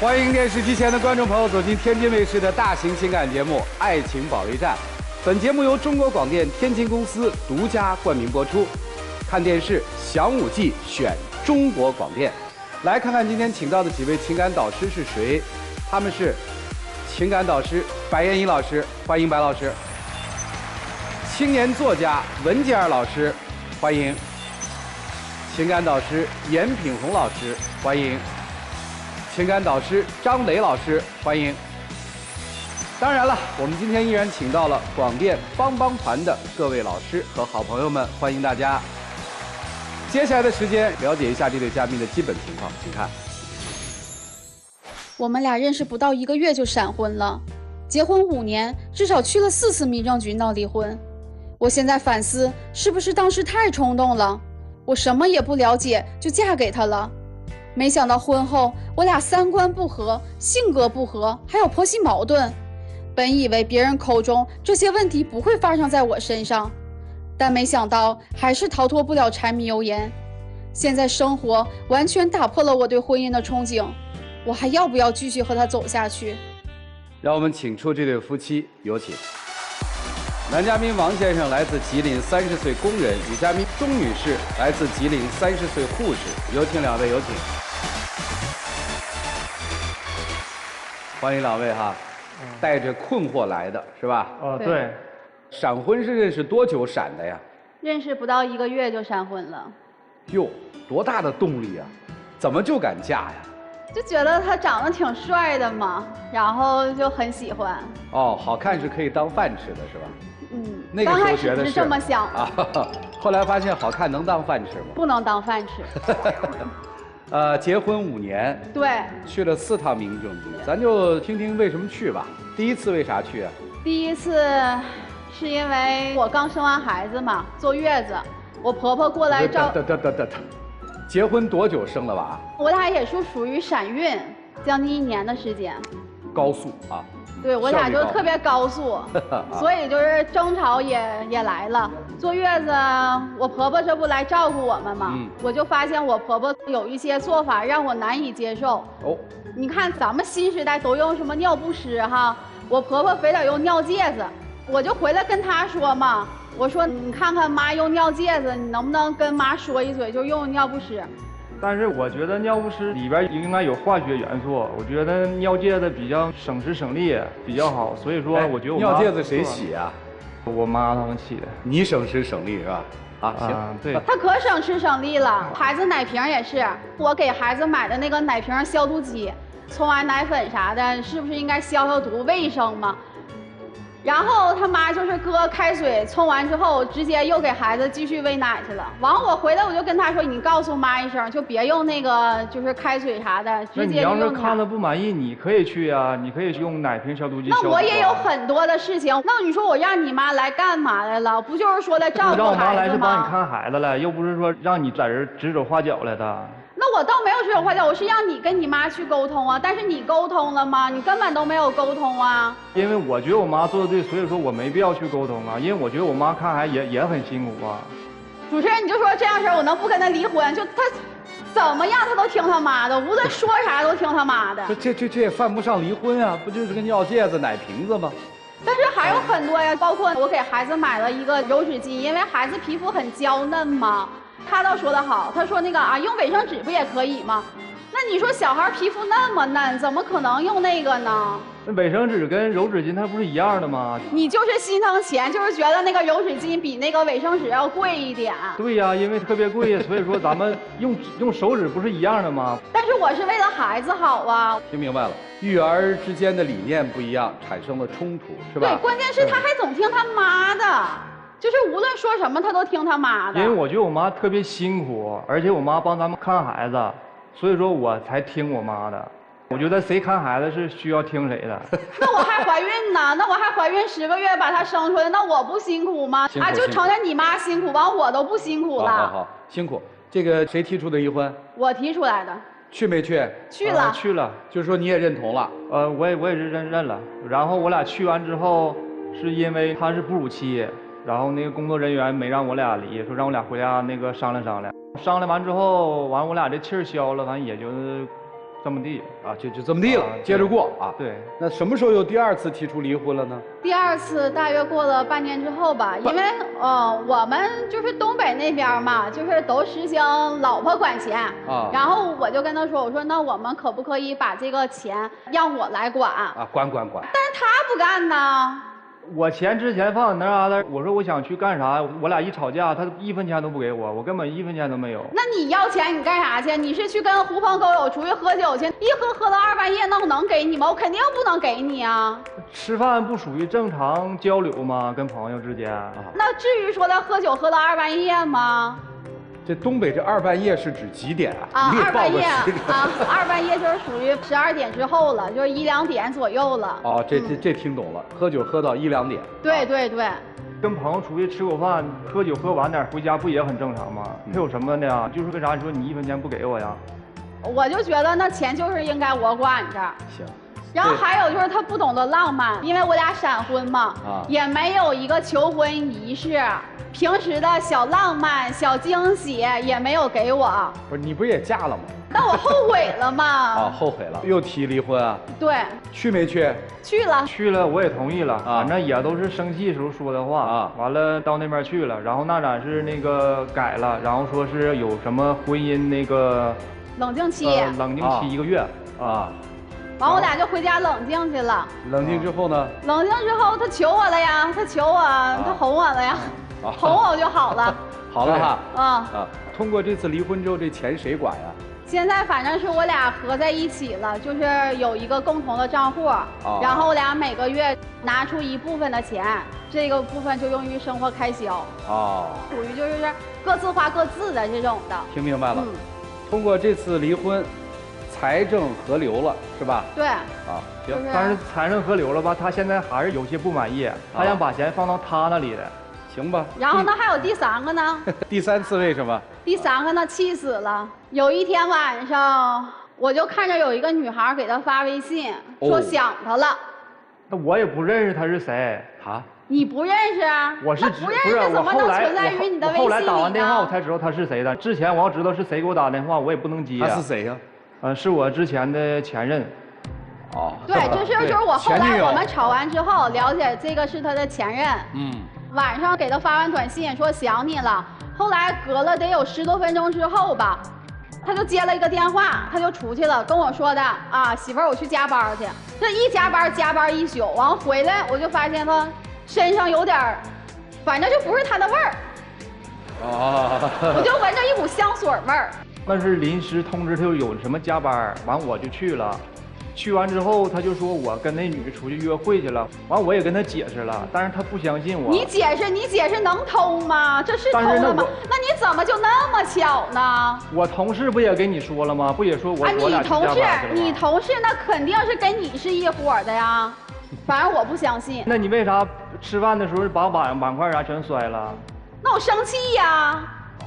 欢迎电视机前的观众朋友走进天津卫视的大型情感节目《爱情保卫战》。本节目由中国广电天津公司独家冠名播出。看电视享5 G 选中国广电。来看看今天请到的几位情感导师是谁？他们是情感导师白燕一老师，欢迎白老师；青年作家文洁儿老师，欢迎；情感导师严品红老师，欢迎；情感导师张磊老师，欢迎。当然了，我们今天依然请到了广电帮帮团的各位老师和好朋友们，欢迎大家。接下来的时间，了解一下这对嘉宾的基本情况，请看。我们俩认识不到1个月就闪婚了，结婚5年，至少去了4次民政局闹离婚。我现在反思，是不是当时太冲动了？我什么也不了解就嫁给他了。没想到婚后，我俩3观不合，性格不合，还有婆媳矛盾。本以为别人口中这些问题不会发生在我身上，但没想到还是逃脱不了柴米油盐。现在生活完全打破了我对婚姻的憧憬，我还要不要继续和他走下去？让我们请出这对夫妻，有请。男嘉宾王先生来自吉林，30岁工人；女嘉宾钟女士来自吉林，30岁护士。有请两位，有请。欢迎两位哈，带着困惑来的是吧？对。闪婚是认识多久闪的呀？认识不到1个月就闪婚了。哟，多大的动力啊！怎么就敢嫁呀？就觉得他长得挺帅的嘛，然后就很喜欢。哦，好看是可以当饭吃的是吧？那个时候觉得是这么想啊，后来发现好看能当饭吃吗？不能当饭吃。结婚5年，对，去了4趟民政局，咱就听听为什么去吧。第一次为啥去啊？第一次是因为我刚生完孩子嘛，坐月子，我婆婆过来照。结婚多久生了娃？我俩也是属于闪孕，将近1年的时间。高速啊。对，我俩就特别高速，所以就是争吵也来了。坐月子，我婆婆这不来照顾我们嘛，我就发现我婆婆有一些做法让我难以接受。哦，你看咱们新时代都用什么尿不湿哈，我婆婆非得用尿介子，我就回来跟她说嘛，我说你看看妈用尿介子，你能不能跟妈说一嘴，就用尿不湿。但是我觉得尿不湿里边应该有化学元素，我觉得尿介子比较省时省力，比较好，所以说我觉得我尿介子谁洗啊？我妈他们洗的。你省时省力是吧？啊，行，对。他可省时省力了，孩子奶瓶也是，我给孩子买的那个奶瓶消毒机，冲完奶粉啥的，是不是应该消毒卫生嘛？然后他妈就是搁开水冲完之后，直接又给孩子继续喂奶去了。完我回来我就跟他说，你告诉妈一声，就别用那个就是开水啥的，直接那你要是看着不满意，你可以去啊，你可以用奶瓶消毒机消毒。那我也有很多的事情，那你说我让你妈来干嘛来了？不就是说来照顾孩子吗？让我妈来是帮你看孩子了，又不是说让你在这指手画脚来的。那我倒没有指手画脚，我是让你跟你妈去沟通啊，但是你沟通了吗？你根本都没有沟通啊。因为我觉得我妈做的对，所以说我没必要去沟通啊，因为我觉得我妈看孩子也很辛苦啊。主持人，你就说这样式儿，我能不跟他离婚？就他怎么样，他都听他妈的，无论说啥都听他妈的。这也犯不上离婚啊，不就是个尿介子、奶瓶子吗？但是还有很多呀，包括我给孩子买了一个柔纸巾，因为孩子皮肤很娇嫩嘛。他倒说得好，他说那个啊，用卫生纸不也可以吗？那你说小孩皮肤那么嫩，怎么可能用那个呢？那卫生纸跟柔纸巾它不是一样的吗？你就是心疼钱，就是觉得那个柔纸巾比那个卫生纸要贵一点。对呀，因为特别贵，所以说咱们用手纸不是一样的吗？但是我是为了孩子好啊。听明白了，育儿之间的理念不一样，产生了冲突，是吧？对，关键是他还总听他妈的。就是无论说什么，他都听他妈的。因为我觉得我妈特别辛苦，而且我妈帮咱们看孩子，所以说我才听我妈的。我觉得谁看孩子是需要听谁的。那我还怀孕呢，那我还怀孕10个月把他生出来，那我不辛苦吗？啊，就承认你妈辛苦，完我都不辛苦了。好，辛苦。这个谁提出的离婚？我提出来的。去没去？去了。去了。就是说你也认同了？我也是认了。然后我俩去完之后，是因为他是哺乳期。然后那个工作人员没让我俩离，说让我俩回家那个商量商量。商量完之后，完我俩这气儿消了，完也就这么地啊，就这么地了，接着过啊。对。那什么时候又第二次提出离婚了呢？第二次大约过了半年之后吧，因为我们就是东北那边嘛，就是都实行老婆管钱啊。然后我就跟他说，我说那我们可不可以把这个钱让我来管啊？管。但是他不干呢。我钱之前放那啥的，我说我想去干啥，我俩一吵架，他1分钱都不给我，我根本1分钱都没有。那你要钱你干啥去？你是去跟狐朋狗友出去喝酒去，一喝到2半夜，那我能给你吗？我肯定不能给你啊。吃饭不属于正常交流吗？跟朋友之间啊？那至于说他喝酒喝到2半夜吗？这东北这2半夜是指几点啊？2半夜啊，2半夜就是属于12点之后了，就是1、2点左右了。哦，这听懂了，喝酒喝到1、2点。对。跟朋友出去吃口饭，喝酒喝晚点回家不也很正常吗？这有什么的呀？就是为啥你说你1分钱不给我呀？我就觉得那钱就是应该我管着。行。然后还有就是他不懂得浪漫，因为我俩闪婚嘛，也没有一个求婚仪式，平时的小浪漫、小惊喜也没有给我。不是你不是也嫁了吗？但我后悔了嘛。啊，后悔了，又提离婚啊？对。去没去？去了，我也同意了，反正也都是生气时候说的话啊。完了到那边去了，然后那咋是那个改了，然后说是有什么婚姻那个冷静期1个月啊。完我俩就回家冷静去了。冷静之后呢？冷静之后他求我了呀，他哄我了呀，哄我就好了。好了哈。通过这次离婚之后，这钱谁管呀？现在反正是我俩合在一起了，就是有一个共同的账户，然后我俩每个月拿出一部分的钱，这个部分就用于生活开销。属于就是各自花各自的这种的。听明白了。通过这次离婚，财政合流了，是吧？对。行。但是财政合流了吧？他现在还是有些不满意，他想把钱放到他那里的。行吧。然后呢，还有第3个呢？第3次为什么？第3个呢，气死了。有一天晚上，我就看着有一个女孩给他发微信，说想他了。那我也不认识他是谁啊？你不认识啊？我是不认识，怎么能存在于你的微信里呢？后来打完电话我才知道他是谁的。之前我要知道是谁给我打电话，我也不能接。他是谁呀？是我之前的前任。对，就是我后来我们吵完之后了解这个是他的前任。晚上给他发完短信说想你了，后来隔了得有10多分钟之后吧，他就接了一个电话，他就出去了，跟我说的啊，媳妇儿我去加班去。这一加班一宿，完回来我就发现他身上有点反正就不是他的味儿。我就闻着一股香水味儿。那是临时通知他有什么加班，完我就去了。去完之后，他就说我跟那女的出去约会去了，完我也跟他解释了，但是他不相信我。你解释能通吗？这是通了吗？那你怎么就那么巧呢？我同事不也跟你说了吗？不也说我俩去加班去了吗？你同事那肯定是跟你是一伙的呀，反正我不相信。那你为啥吃饭的时候把碗筷啥全摔了？那我生气呀。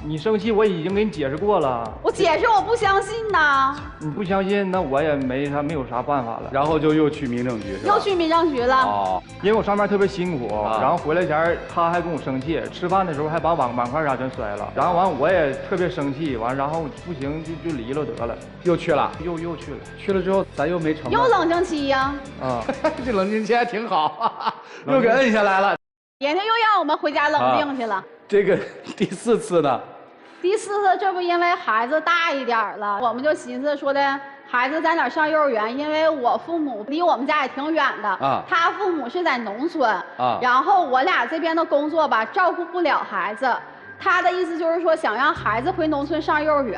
你生气，我已经给你解释过了。我解释我不相信呐。你不相信，那我也没有啥办法了。然后就又去民政局，又去民政局了。因为我上班特别辛苦，然后回来前他还跟我生气，吃饭的时候还把碗筷啥全摔了。然后完我也特别生气，完然后不行就离了得了。又去了，又去了。去了之后咱又没成。又冷静期呀。这冷静期还挺好，又给摁下来了。人家又让我们回家冷静去了。这个第4次呢？第4次，这不因为孩子大一点了，我们就寻思说的孩子在哪上幼儿园，因为我父母离我们家也挺远的，他父母是在农村，然后我俩这边的工作吧照顾不了孩子，他的意思就是说想让孩子回农村上幼儿园。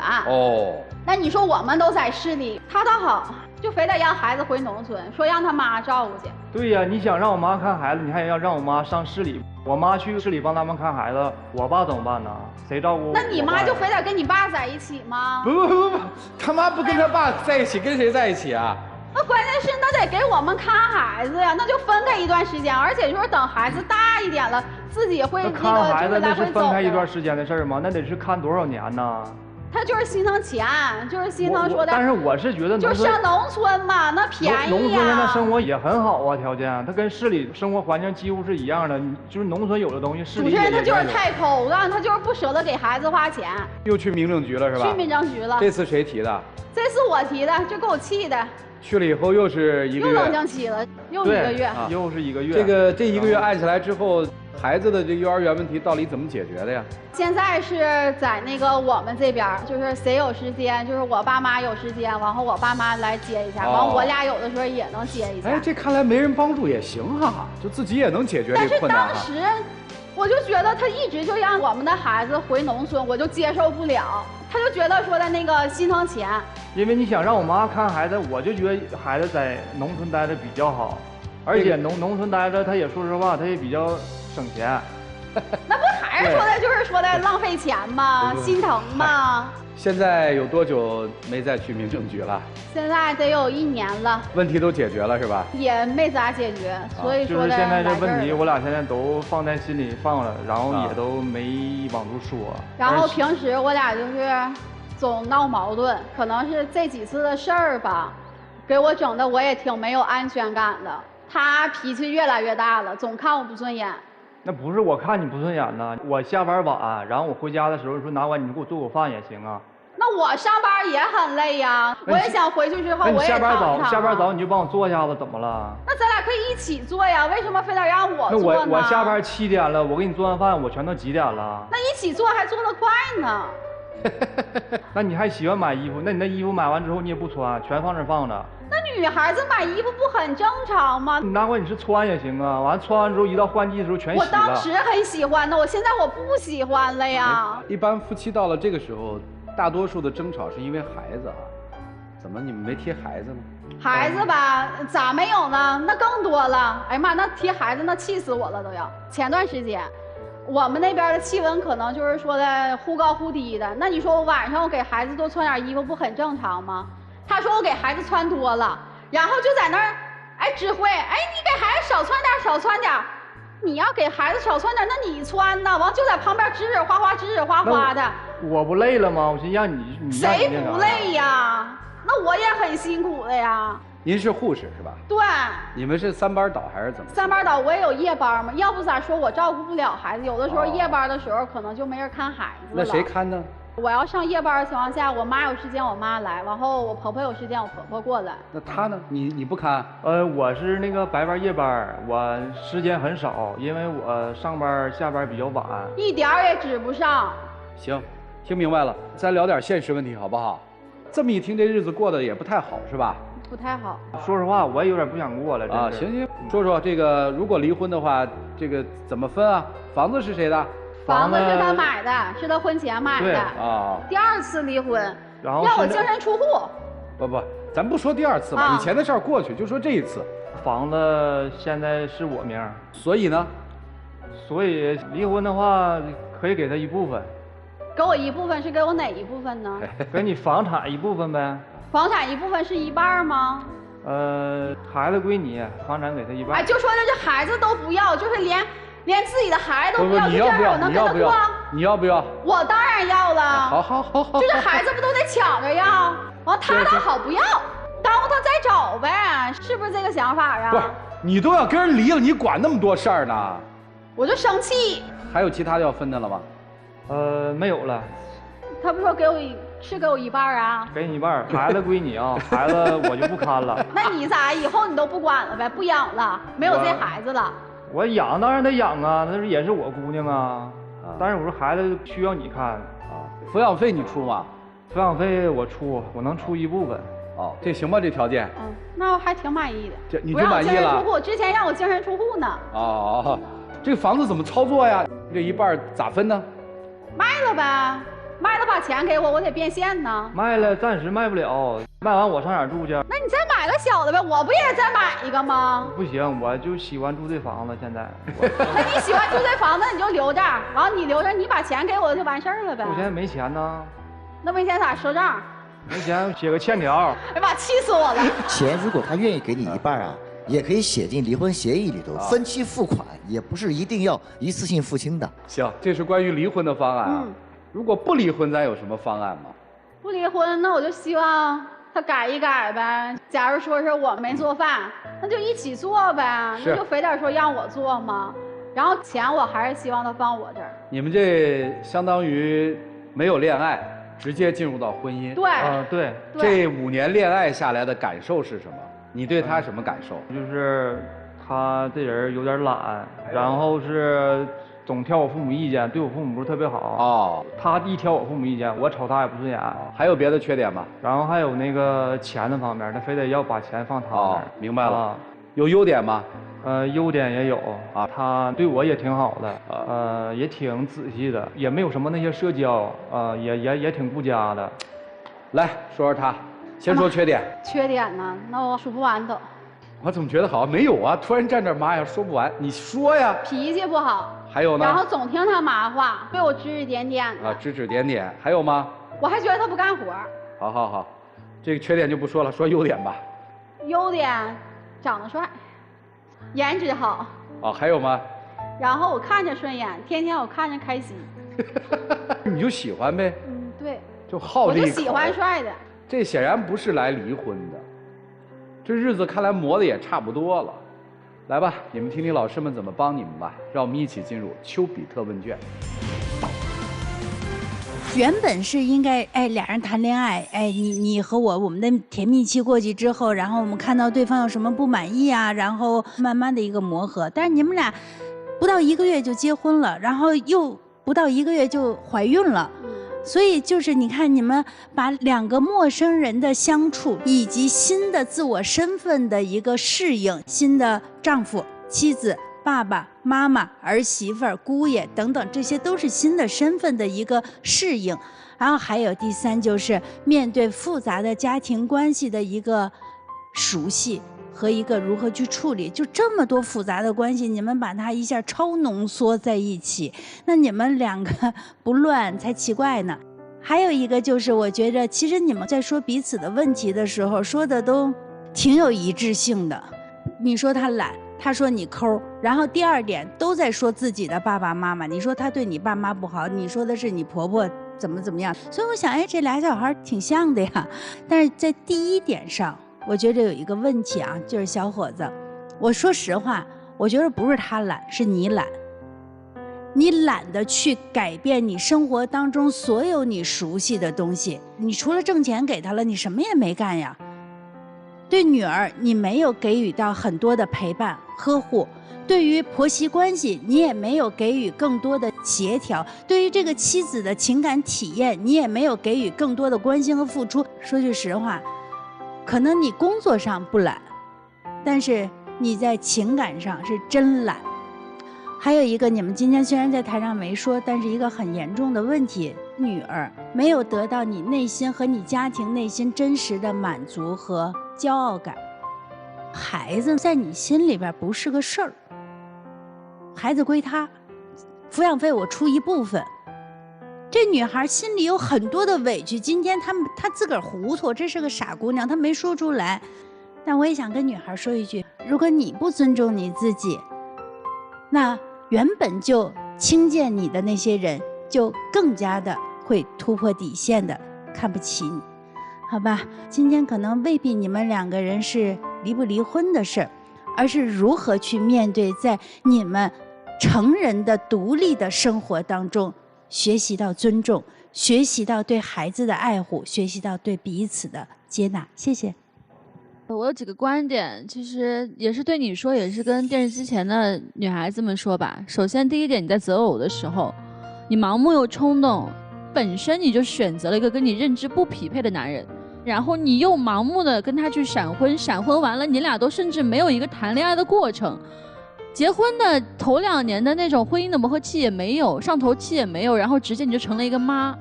那你说我们都在市里，他倒好，就非得让孩子回农村，说让他妈照顾去。对呀，你想让我妈看孩子，你还要让我妈上市里，我妈去市里帮他们看孩子，我爸怎么办呢？谁照顾？那你妈就非得跟你爸在一起吗？不，他妈不跟他爸在一起，跟谁在一起啊？那关键是那得给我们看孩子呀，那就分开一段时间，而且就是等孩子大一点了，自己会看孩子那是分开一段时间的事吗？那得是看多少年呢？他就是心疼钱，就是心疼说的。但是我是觉得就是上农村嘛，那便宜呀。农村现在生活也很好啊，条件，它跟市里生活环境几乎是一样的。就是农村有的东西，市里也有。主持人他就是太抠了，他就是不舍得给孩子花钱。又去民政局了是吧？去民政局了。这次谁提的？这次我提的，这给我气的。去了以后又是1个月。又冷静期了，又1个月。又是1个月。这1个月按下来之后。孩子的这幼儿园问题到底怎么解决的呀？现在是在那个我们这边，就是谁有时间，就是我爸妈有时间，然后我爸妈来接一下，完我俩有的时候也能接一下。哎，这看来没人帮助也行哈，就自己也能解决这个困难。但是当时我就觉得他一直就让我们的孩子回农村，我就接受不了。他就觉得说的那个心疼钱，因为你想让我妈看孩子，我就觉得孩子在农村待着比较好，而且农村待着，他也说实话，他也比较。省钱，那不还是说的就是说的浪费钱吗？心疼吗？现在有多久没再去民政局了？现在得有1年了。问题都解决了是吧？也没咋解决，所以说就是现在这问题，我俩现在都放在心里放了，然后也都没往出说。然后平时我俩就是总闹矛盾，可能是这几次的事儿吧，给我整的我也挺没有安全感的。他脾气越来越大了，总看我不顺眼。那不是我看你不顺眼呢，我下班晚，然后我回家的时候说拿完你给我做口饭也行啊。那我上班也很累呀，我也想回去之后我也下班早你就帮我做一下子，怎么了？那咱俩可以一起做呀，为什么非得让我做呢？那我下班7点了，我给你做完饭，我全都几点了？那一起做还做得快呢。那你还喜欢买衣服？那你那衣服买完之后你也不穿，全放这放着。那女孩子买衣服不很正常吗？你拿回你是穿也行啊，完穿完之后一到换季的时候全洗了。我当时很喜欢的，我现在我不喜欢了呀。一般夫妻到了这个时候，大多数的争吵是因为孩子啊。怎么你们没提孩子呢？孩子吧，咋没有呢？那更多了。哎呀妈，那提孩子那气死我了都要。前段时间，我们那边的气温可能就是说的忽高忽低的。那你说我晚上我给孩子多穿点衣服不很正常吗？他说我给孩子穿多了，然后就在那儿，哎指挥，哎你给孩子少穿点，少穿点。你要给孩子少穿点，那你穿呢？完就在旁边指指花花，指指花花的。我不累了吗？我寻思让你谁不累呀？那我也很辛苦的呀。您是护士是吧？对。你们是3班倒还是怎么？3班倒，我也有夜班嘛。要不咋说我照顾不了孩子，有的时候夜班的时候可能就没人看孩子了。那谁看呢？我要上夜班的情况下，我妈有时间我妈来，然后我婆婆有时间我婆婆过来。那她呢？你不看？我是那个白班夜班，我时间很少，因为我上班下班比较晚，一点儿也指不上。行，听明白了，咱聊点现实问题好不好？这么一听，这日子过得也不太好是吧？不太好。说实话，我也有点不想过了。啊，行，说说这个，如果离婚的话，这个怎么分啊？房子是谁的？房子是他买的，是他婚前买的。啊。第2次离婚，然后要我净身出户。不，咱不说第2次嘛，以前的事儿过去，就说这一次。房子现在是我名，所以呢？所以离婚的话，可以给他一部分。给我一部分是给我哪一部分呢？给你房产一部分呗。房产一部分是1半吗？孩子归你，房产给他1半。哎，就说这孩子都不要，就是连自己的孩子都不要，你要不要？你要不要？你要不要？我当然要了。好。就是孩子不都得抢着要？完他倒好不要，耽误他再找呗，是不是这个想法啊？不是，你都要跟人离了，你管那么多事儿呢？我就生气。还有其他的要分的了吗？没有了。他不说给我1半啊？给你1半，孩子归你啊，孩子我就不看了。那你咋以后你都不管了呗？不养了，没有这孩子了？我养当然得养啊，那也是我姑娘啊。但是我说孩子需要你看啊。抚养费你出吗？抚养费我出，我能出一部分。哦，这行吧？这条件？那我还挺满意的。这你就满意了？净身出户，之前让我净身出户呢。哦，这个房子怎么操作呀？这1半咋分呢？卖了呗。卖了把钱给我，我得变现呢。卖了暂时卖不了，卖完我上哪儿住去？那你再买个小的呗，我不也再买一个吗？不行，我就喜欢住这房子，现在。那你喜欢住这房子，你就留着，然后你留着，你把钱给我就完事儿了呗。我现在没钱呢。那没钱咋赊账？没钱写个欠条。哎妈，气死我了！钱如果他愿意给你1半啊，也可以写进离婚协议里头，分期付款，也不是一定要一次性付清的。行，这是关于离婚的方案啊。如果不离婚，咱有什么方案吗？不离婚，那我就希望他改一改呗。假如说是我没做饭，那就一起做呗，那就非得说让我做吗？然后钱我还是希望他放我这儿。你们这相当于没有恋爱，直接进入到婚姻。对，对。这5年恋爱下来的感受是什么？你对他什么感受？就是他这人有点懒，然后是总挑我父母意见，对我父母不是特别好。哦，他一挑我父母意见，我瞅他也不顺眼。还有别的缺点吗？然后还有那个钱的方面，他非得要把钱放他那儿。哦，明白了。有优点吗？优点也有啊，他对我也挺好的，也挺仔细的，也没有什么那些社交，也挺顾家的。来说说他，先说缺点。缺点呢？那我数不完都。我怎么觉得好像没有啊？突然站这儿，妈呀，说不完，你说呀。脾气不好。还有呢？然后总听他妈话，对我指指点点的。啊，指指点点。还有吗？我还觉得他不干活。好，这个缺点就不说了，说优点吧。优点，长得帅。颜值好。哦，还有吗？然后我看着顺眼，天天我看着开心。你就喜欢呗。嗯，对。就好这一口。我就喜欢帅的。这显然不是来离婚的，这日子看来磨的也差不多了。来吧，你们听听老师们怎么帮你们吧。让我们一起进入丘比特问卷。原本是应该俩人谈恋爱，你和我们的甜蜜期过去之后，然后我们看到对方有什么不满意啊，然后慢慢的一个磨合。但是你们俩不到1个月就结婚了，然后又不到1个月就怀孕了，所以就是你看你们把2个陌生人的相处，以及新的自我身份的一个适应，新的丈夫、妻子、爸爸妈妈、儿媳妇儿、姑爷等等，这些都是新的身份的一个适应。然后还有第3，就是面对复杂的家庭关系的一个熟悉和一个如何去处理。就这么多复杂的关系，你们把它一下超浓缩在一起，那你们2个不乱才奇怪呢。还有一个就是我觉得其实你们在说彼此的问题的时候，说的都挺有一致性的。你说他懒，他说你抠，然后第2点都在说自己的爸爸妈妈。你说他对你爸妈不好，你说的是你婆婆怎么样。所以我想，这俩小孩挺像的呀。但是在第1点上，我觉得有一个问题啊，就是小伙子，我说实话，我觉得不是他懒，是你懒。你懒得去改变你生活当中所有你熟悉的东西，你除了挣钱给他了，你什么也没干呀。对女儿，你没有给予到很多的陪伴呵护；对于婆媳关系，你也没有给予更多的协调；对于这个妻子的情感体验，你也没有给予更多的关心和付出。说句实话，可能你工作上不懒，但是你在情感上是真懒。还有一个，你们今天虽然在台上没说，但是一个很严重的问题，女儿没有得到你内心和你家庭内心真实的满足和骄傲感。孩子在你心里边不是个事儿，孩子归他，抚养费我出一部分。这女孩心里有很多的委屈，今天她自个儿糊涂，这是个傻姑娘，她没说出来。但我也想跟女孩说一句，如果你不尊重你自己，那原本就轻贱你的那些人就更加的会突破底线的看不起你，好吧？今天可能未必你们2个人是离不离婚的事儿，而是如何去面对在你们成人的独立的生活当中，学习到尊重，学习到对孩子的爱护，学习到对彼此的接纳。谢谢。我有几个观点，其实也是对你说，也是跟电视机前的女孩子们说吧。首先，第1点，你在择偶的时候，你盲目又冲动，本身你就选择了一个跟你认知不匹配的男人，然后你又盲目的跟他去闪婚，闪婚完了，你俩都甚至没有一个谈恋爱的过程，结婚的头2年的那种婚姻的磨合期也没有，上头期也没有，然后直接你就成了一个妈。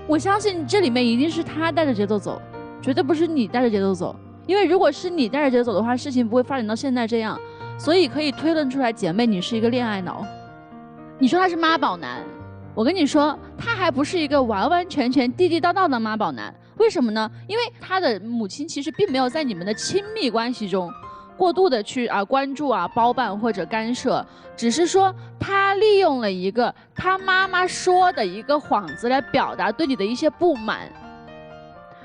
我相信这里面一定是他带着节奏走。绝对不是你带着节奏走，因为如果是你带着节奏走的话，事情不会发展到现在这样。所以可以推论出来，姐妹，你是一个恋爱脑。你说他是妈宝男，我跟你说，他还不是一个完完全全地地道道的妈宝男。为什么呢？因为他的母亲其实并没有在你们的亲密关系中过度的去关注包办或者干涉，只是说他利用了一个他妈妈说的一个幌子来表达对你的一些不满。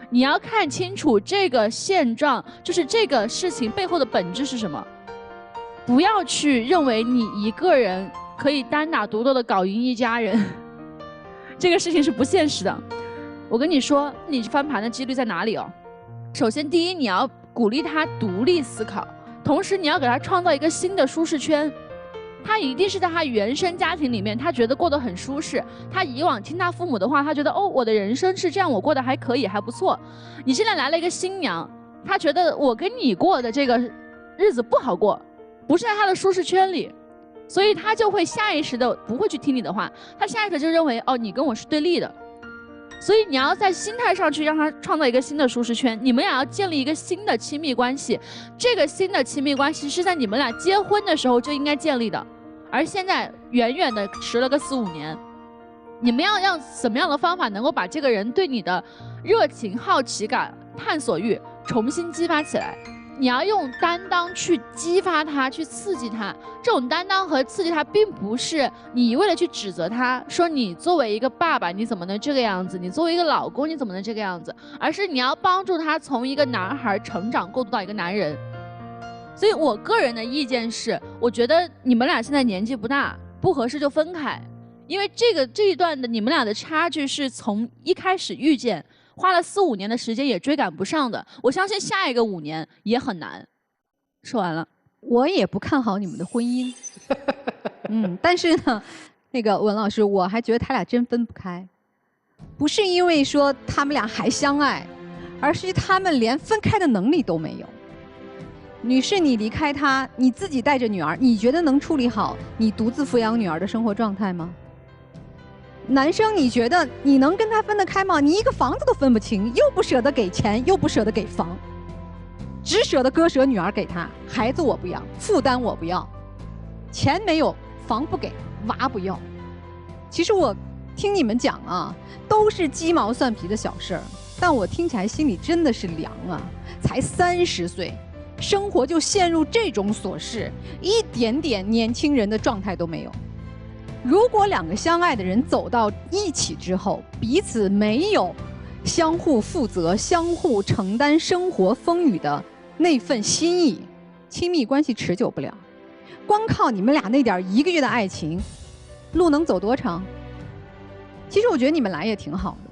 你要看清楚这个现状，就是这个事情背后的本质是什么。不要去认为你一个人可以单打独斗的搞赢一家人，这个事情是不现实的。我跟你说，你翻盘的几率在哪里哦？首先，第一，你要鼓励他独立思考，同时你要给他创造一个新的舒适圈。他一定是在他原生家庭里面，他觉得过得很舒适。他以往听他父母的话，他觉得哦，我的人生是这样，我过得还可以，还不错。你现在来了一个新娘，他觉得我跟你过的这个日子不好过，不是在他的舒适圈里，所以他就会下意识的不会去听你的话，他下意识就认为哦，你跟我是对立的。所以你要在心态上去让他创造一个新的舒适圈，你们俩要建立一个新的亲密关系。这个新的亲密关系是在你们俩结婚的时候就应该建立的，而现在远远的迟了个4、5年。你们要用什么样的方法能够把这个人对你的热情、好奇感、探索欲重新激发起来？你要用担当去激发他，去刺激他。这种担当和刺激他，并不是你一味的去指责他，说你作为一个爸爸你怎么能这个样子，你作为一个老公你怎么能这个样子，而是你要帮助他从一个男孩成长过渡到一个男人。所以我个人的意见是，我觉得你们俩现在年纪不大，不合适就分开，因为这一段的你们俩的差距是从一开始遇见花了4、5年的时间也追赶不上的，我相信下一个5年也很难。说完了，我也不看好你们的婚姻，但是呢，那个文老师，我还觉得他俩真分不开，不是因为说他们俩还相爱，而是他们连分开的能力都没有。女士，你离开他，你自己带着女儿，你觉得能处理好你独自抚养女儿的生活状态吗？男生，你觉得你能跟他分得开吗？你一个房子都分不清，又不舍得给钱，又不舍得给房，只舍得割舍女儿给他，孩子我不要，负担我不要，钱没有，房不给，娃不要。其实我听你们讲啊，都是鸡毛蒜皮的小事儿，但我听起来心里真的是凉啊！才30岁，生活就陷入这种琐事，一点点年轻人的状态都没有。如果2个相爱的人走到一起之后，彼此没有相互负责、相互承担生活风雨的那份心意，亲密关系持久不了。光靠你们俩那点1个月的爱情，路能走多长？其实我觉得你们来也挺好的。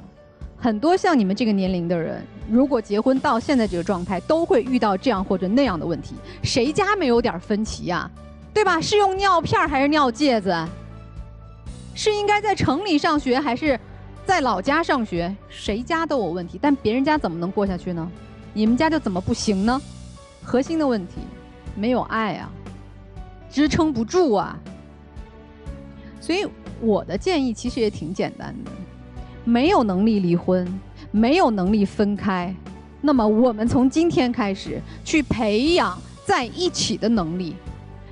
很多像你们这个年龄的人，如果结婚到现在这个状态，都会遇到这样或者那样的问题。谁家没有点分歧呀？对吧？是用尿片还是尿介子？是应该在城里上学还是在老家上学？谁家都有问题，但别人家怎么能过下去呢？你们家就怎么不行呢？核心的问题，没有爱啊，支撑不住啊。所以我的建议其实也挺简单的，没有能力离婚，没有能力分开，那么我们从今天开始去培养在一起的能力。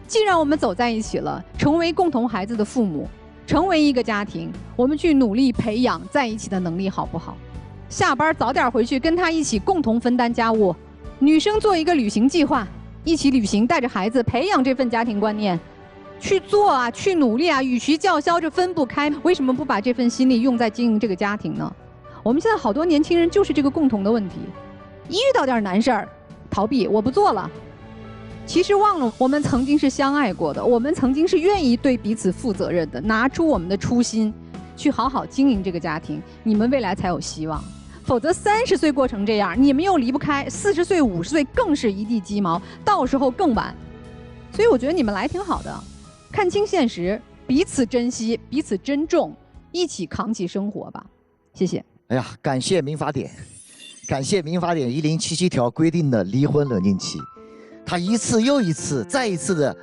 既然我们走在一起了，成为共同孩子的父母，成为一个家庭，我们去努力培养在一起的能力，好不好？下班早点回去，跟他一起共同分担家务。女生做一个旅行计划，一起旅行，带着孩子培养这份家庭观念，去做啊，去努力啊，与其叫嚣着分不开，为什么不把这份心力用在经营这个家庭呢？我们现在好多年轻人就是这个共同的问题，一遇到点难事儿，逃避，我不做了。其实忘了我们曾经是相爱过的，我们曾经是愿意对彼此负责任的，拿出我们的初心去好好经营这个家庭，你们未来才有希望。否则30岁过成这样，你们又离不开，40岁、50岁更是一地鸡毛，到时候更晚。所以我觉得你们来挺好的，看清现实，彼此珍惜，彼此珍重，一起扛起生活吧。谢谢。哎呀，感谢民法典，感谢民法典1077条规定的离婚冷静期，它一次又一次、再一次的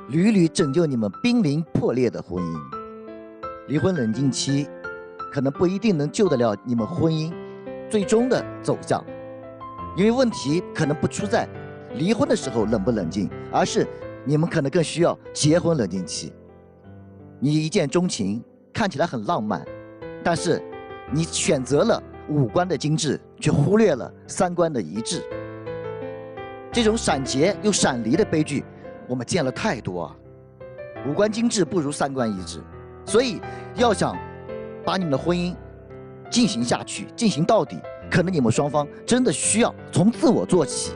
屡屡拯救你们濒临破裂的婚姻。离婚冷静期可能不一定能救得了你们婚姻最终的走向，因为问题可能不出在离婚的时候冷不冷静，而是你们可能更需要结婚冷静期。你一见钟情看起来很浪漫，但是你选择了5官的精致，却忽略了3观的一致。这种闪结又闪离的悲剧，我们见了太多啊。五官精致不如三观一致，所以要想把你们的婚姻进行下去，进行到底，可能你们双方真的需要从自我做起，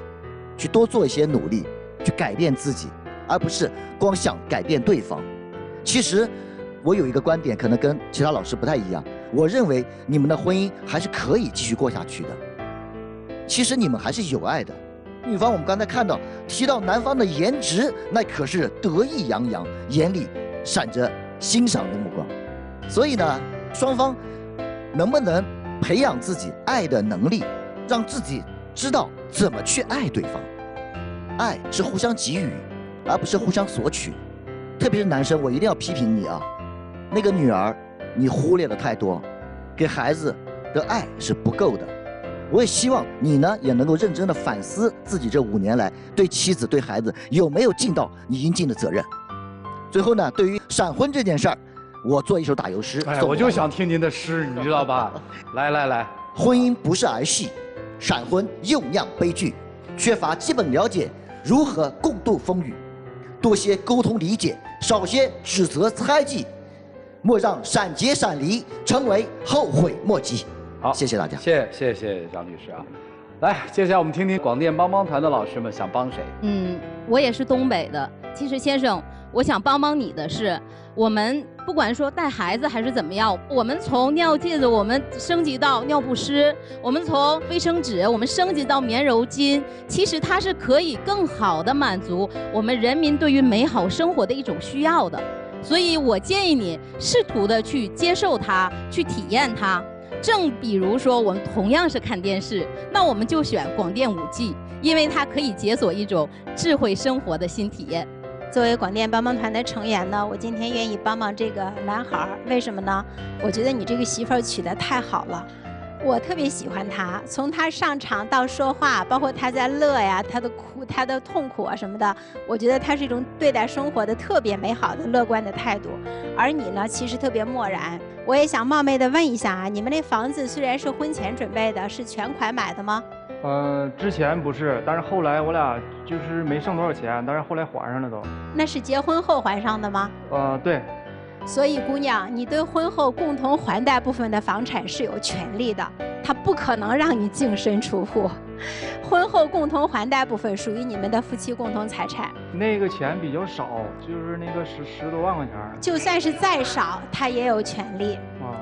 去多做一些努力，去改变自己，而不是光想改变对方。其实我有一个观点，可能跟其他老师不太一样，我认为你们的婚姻还是可以继续过下去的。其实你们还是有爱的。女方我们刚才看到提到男方的颜值，那可是得意洋洋，眼里闪着欣赏的目光。所以呢，双方能不能培养自己爱的能力，让自己知道怎么去爱对方。爱是互相给予，而不是互相索取。特别是男生，我一定要批评你啊，那个女儿你忽略了太多，给孩子的爱是不够的。我也希望你呢也能够认真的反思自己这5年来对妻子对孩子有没有尽到你应尽的责任。最后呢，对于闪婚这件事儿，我做一首打油诗。哎，我就想听您的诗，你知道吧？来，婚姻不是儿戏，闪婚又酿悲剧，缺乏基本了解，如何共度风雨？多些沟通理解，少些指责猜忌，莫让闪结闪离成为后悔莫及。好，谢谢大家。谢谢张律师啊。来，接下来我们听听广电帮帮团的老师们想帮谁。我也是东北的。其实先生，我想帮你的是，我们不管说带孩子还是怎么样，我们从尿介子我们升级到尿不湿，我们从卫生纸我们升级到棉柔巾，其实它是可以更好的满足我们人民对于美好生活的一种需要的。所以我建议你试图的去接受它，去体验它。正比如说，我们同样是看电视，那我们就选广电5G，因为它可以解锁一种智慧生活的新体验。作为广电帮帮团的成员呢，我今天愿意帮这个男孩，为什么呢？我觉得你这个媳妇儿娶得太好了。我特别喜欢他，从他上场到说话，包括他在乐呀，他的哭、他的痛苦啊什么的，我觉得他是一种对待生活的特别美好的、乐观的态度。而你呢，其实特别漠然。我也想冒昧的问一下啊，你们那房子虽然是婚前准备的，是全款买的吗？之前不是，但是后来我俩就是没剩多少钱，但是后来还上了都。那是结婚后还上的吗？对。所以姑娘，你对婚后共同还贷部分的房产是有权利的，他不可能让你净身出户。婚后共同还贷部分属于你们的夫妻共同财产。那个钱比较少，就是那个十多万块钱。就算是再少，他也有权利，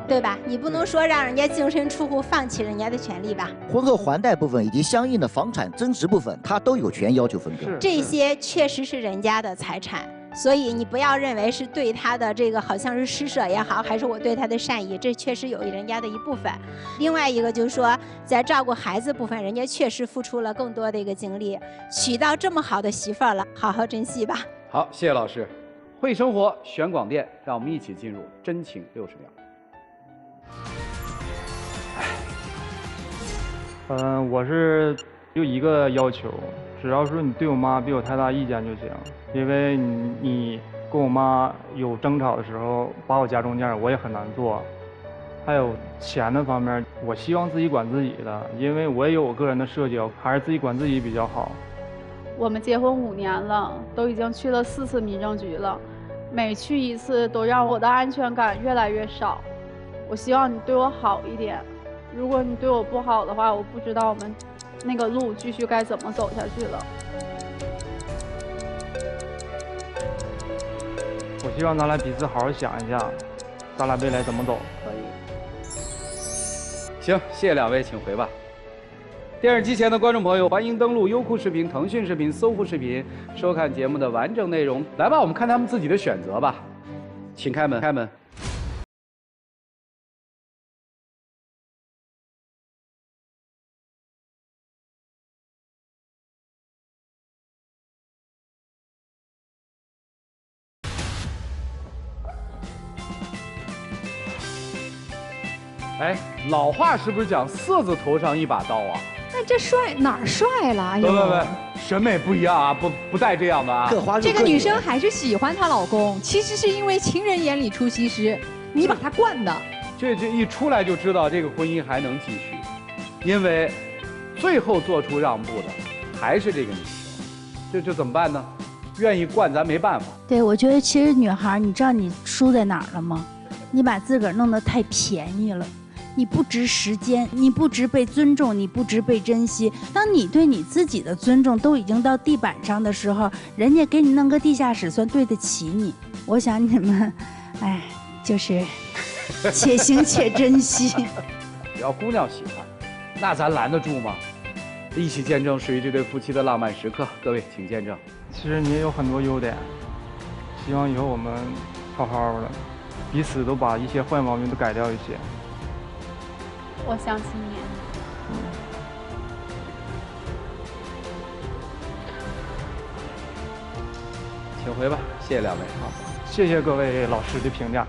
对吧？你不能说让人家净身出户，放弃人家的权利吧？婚后还贷部分以及相应的房产增值部分，他都有权要求分割。这些确实是人家的财产。所以你不要认为是对他的这个好像是施舍也好，还是我对他的善意，这确实有人家的一部分。另外一个就是说，在照顾孩子部分，人家确实付出了更多的一个精力，娶到这么好的媳妇儿了，好好珍惜吧。好，谢谢老师。会生活选广电，让我们一起进入真情60秒。我是就一个要求，只要是你对我妈别有太大意见就行。因为你跟我妈有争吵的时候，把我夹中间，我也很难做。还有钱的方面，我希望自己管自己的，因为我也有我个人的社交，还是自己管自己比较好。我们结婚5年了，都已经去了4次民政局了，每去一次都让我的安全感越来越少。我希望你对我好一点，如果你对我不好的话，我不知道我们那个路继续该怎么走下去了。我希望咱俩彼此好好想一下，咱俩未来怎么走。可以。行，谢谢2位，请回吧。电视机前的观众朋友，欢迎登录优酷视频、腾讯视频、搜狐视频，收看节目的完整内容。来吧，我们看他们自己的选择吧。请开门，开门。哎，老话是不是讲色字头上一把刀啊？那这帅哪儿帅了？哎呦，不，审美不一样啊，不带这样的啊。这个女生还是喜欢她老公，其实是因为情人眼里出西施，你把她惯的。这一出来就知道这个婚姻还能继续，因为最后做出让步的还是这个女生。这怎么办呢？愿意惯咱没办法。对，我觉得其实女孩，你知道你输在哪儿了吗？你把自个儿弄得太便宜了。你不值时间，你不值被尊重，你不值被珍惜。当你对你自己的尊重都已经到地板上的时候，人家给你弄个地下室算对得起你。我想你们，哎，就是且行且珍惜。只要姑娘喜欢，那咱拦得住吗？一起见证属于这对夫妻的浪漫时刻，各位请见证。其实你也有很多优点，希望以后我们好好的，彼此都把一些坏毛病都改掉一些。我相信你。请回吧，谢谢两位。好，谢谢各位老师的评价。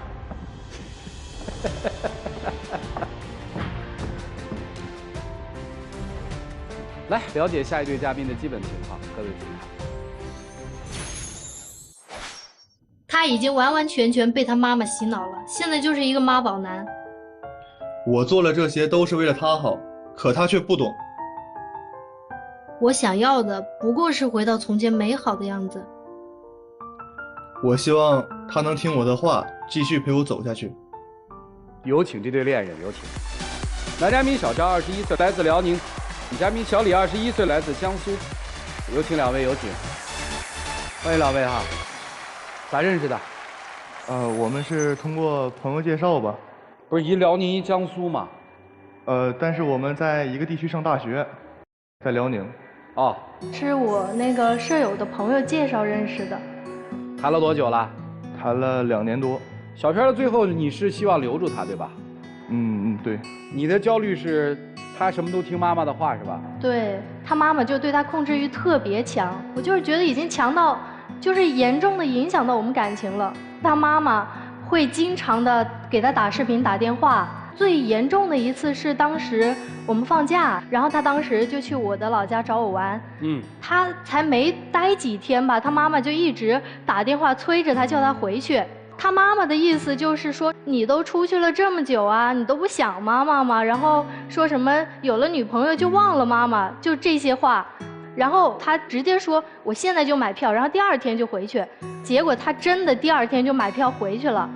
来了解下一对嘉宾的基本情况，各位请看。他已经完完全全被他妈妈洗脑了，现在就是一个妈宝男。我做了这些都是为了他好，可他却不懂。我想要的不过是回到从前美好的样子。我希望他能听我的话，继续陪我走下去。有请这对恋人，有请。男嘉宾小张21岁，来自辽宁；女嘉宾小李21岁，来自江苏。有请两位，有请。欢迎两位哈。咋认识的？我们是通过朋友介绍吧。不是一辽宁一江苏吗？但是我们在一个地区上大学，在辽宁。哦，是我那个舍友的朋友介绍认识的。谈了多久了？谈了2年多。小片的最后你是希望留住他对吧？对。你的焦虑是他什么都听妈妈的话是吧？对，他妈妈就对他控制欲特别强，我就是觉得已经强到就是严重的影响到我们感情了。他妈妈会经常的给他打视频打电话，最严重的一次是当时我们放假，然后他当时就去我的老家找我玩，他才没待几天吧，他妈妈就一直打电话催着他叫他回去。他妈妈的意思就是说，你都出去了这么久啊，你都不想妈妈吗？然后说什么有了女朋友就忘了妈妈，就这些话。然后他直接说我现在就买票，然后第2天就回去。结果他真的第2天就买票回去了。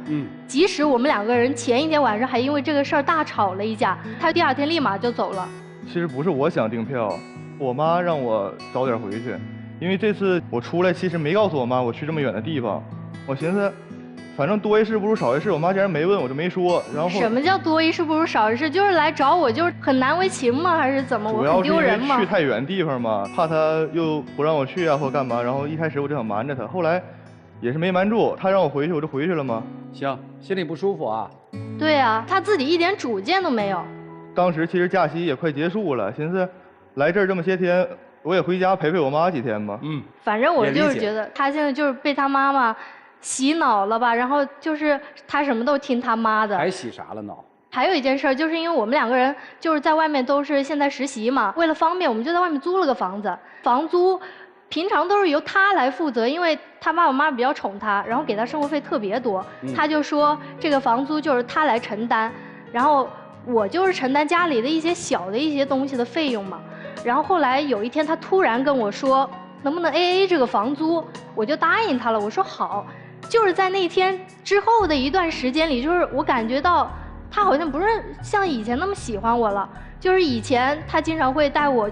即使我们2个人前一天晚上还因为这个事儿大吵了一架，他第2天立马就走了。其实不是我想订票，我妈让我早点回去，因为这次我出来其实没告诉我妈我去这么远的地方。我寻思反正多一事不如少一事，我妈既然没问我就没说。然后什么叫多一事不如少一事？就是来找我就是很难为情吗？还是怎么？我很丢人吗？主要是因为去太远地方嘛，怕她又不让我去啊或干嘛。然后一开始我就想瞒着她，后来也是没瞒住，她让我回去我就回去了嘛。行，心里不舒服啊？对啊，她自己一点主见都没有。当时其实假期也快结束了，寻思来这儿这么些天，我也回家陪陪我妈几天吧。反正我就是觉得她现在就是被她妈妈洗脑了吧，然后就是他什么都听他妈的。还洗啥了脑？还有一件事，就是因为我们2个人就是在外面都是现在实习嘛，为了方便，我们就在外面租了个房子。房租平常都是由他来负责，因为他爸爸妈妈比较宠他，然后给他生活费特别多。他就说这个房租就是他来承担，然后我就是承担家里的一些小的一些东西的费用嘛。然后后来有一天他突然跟我说，能不能 AA 这个房租，我就答应他了。我说好。就是在那天之后的一段时间里，就是我感觉到他好像不是像以前那么喜欢我了。就是以前他经常会带我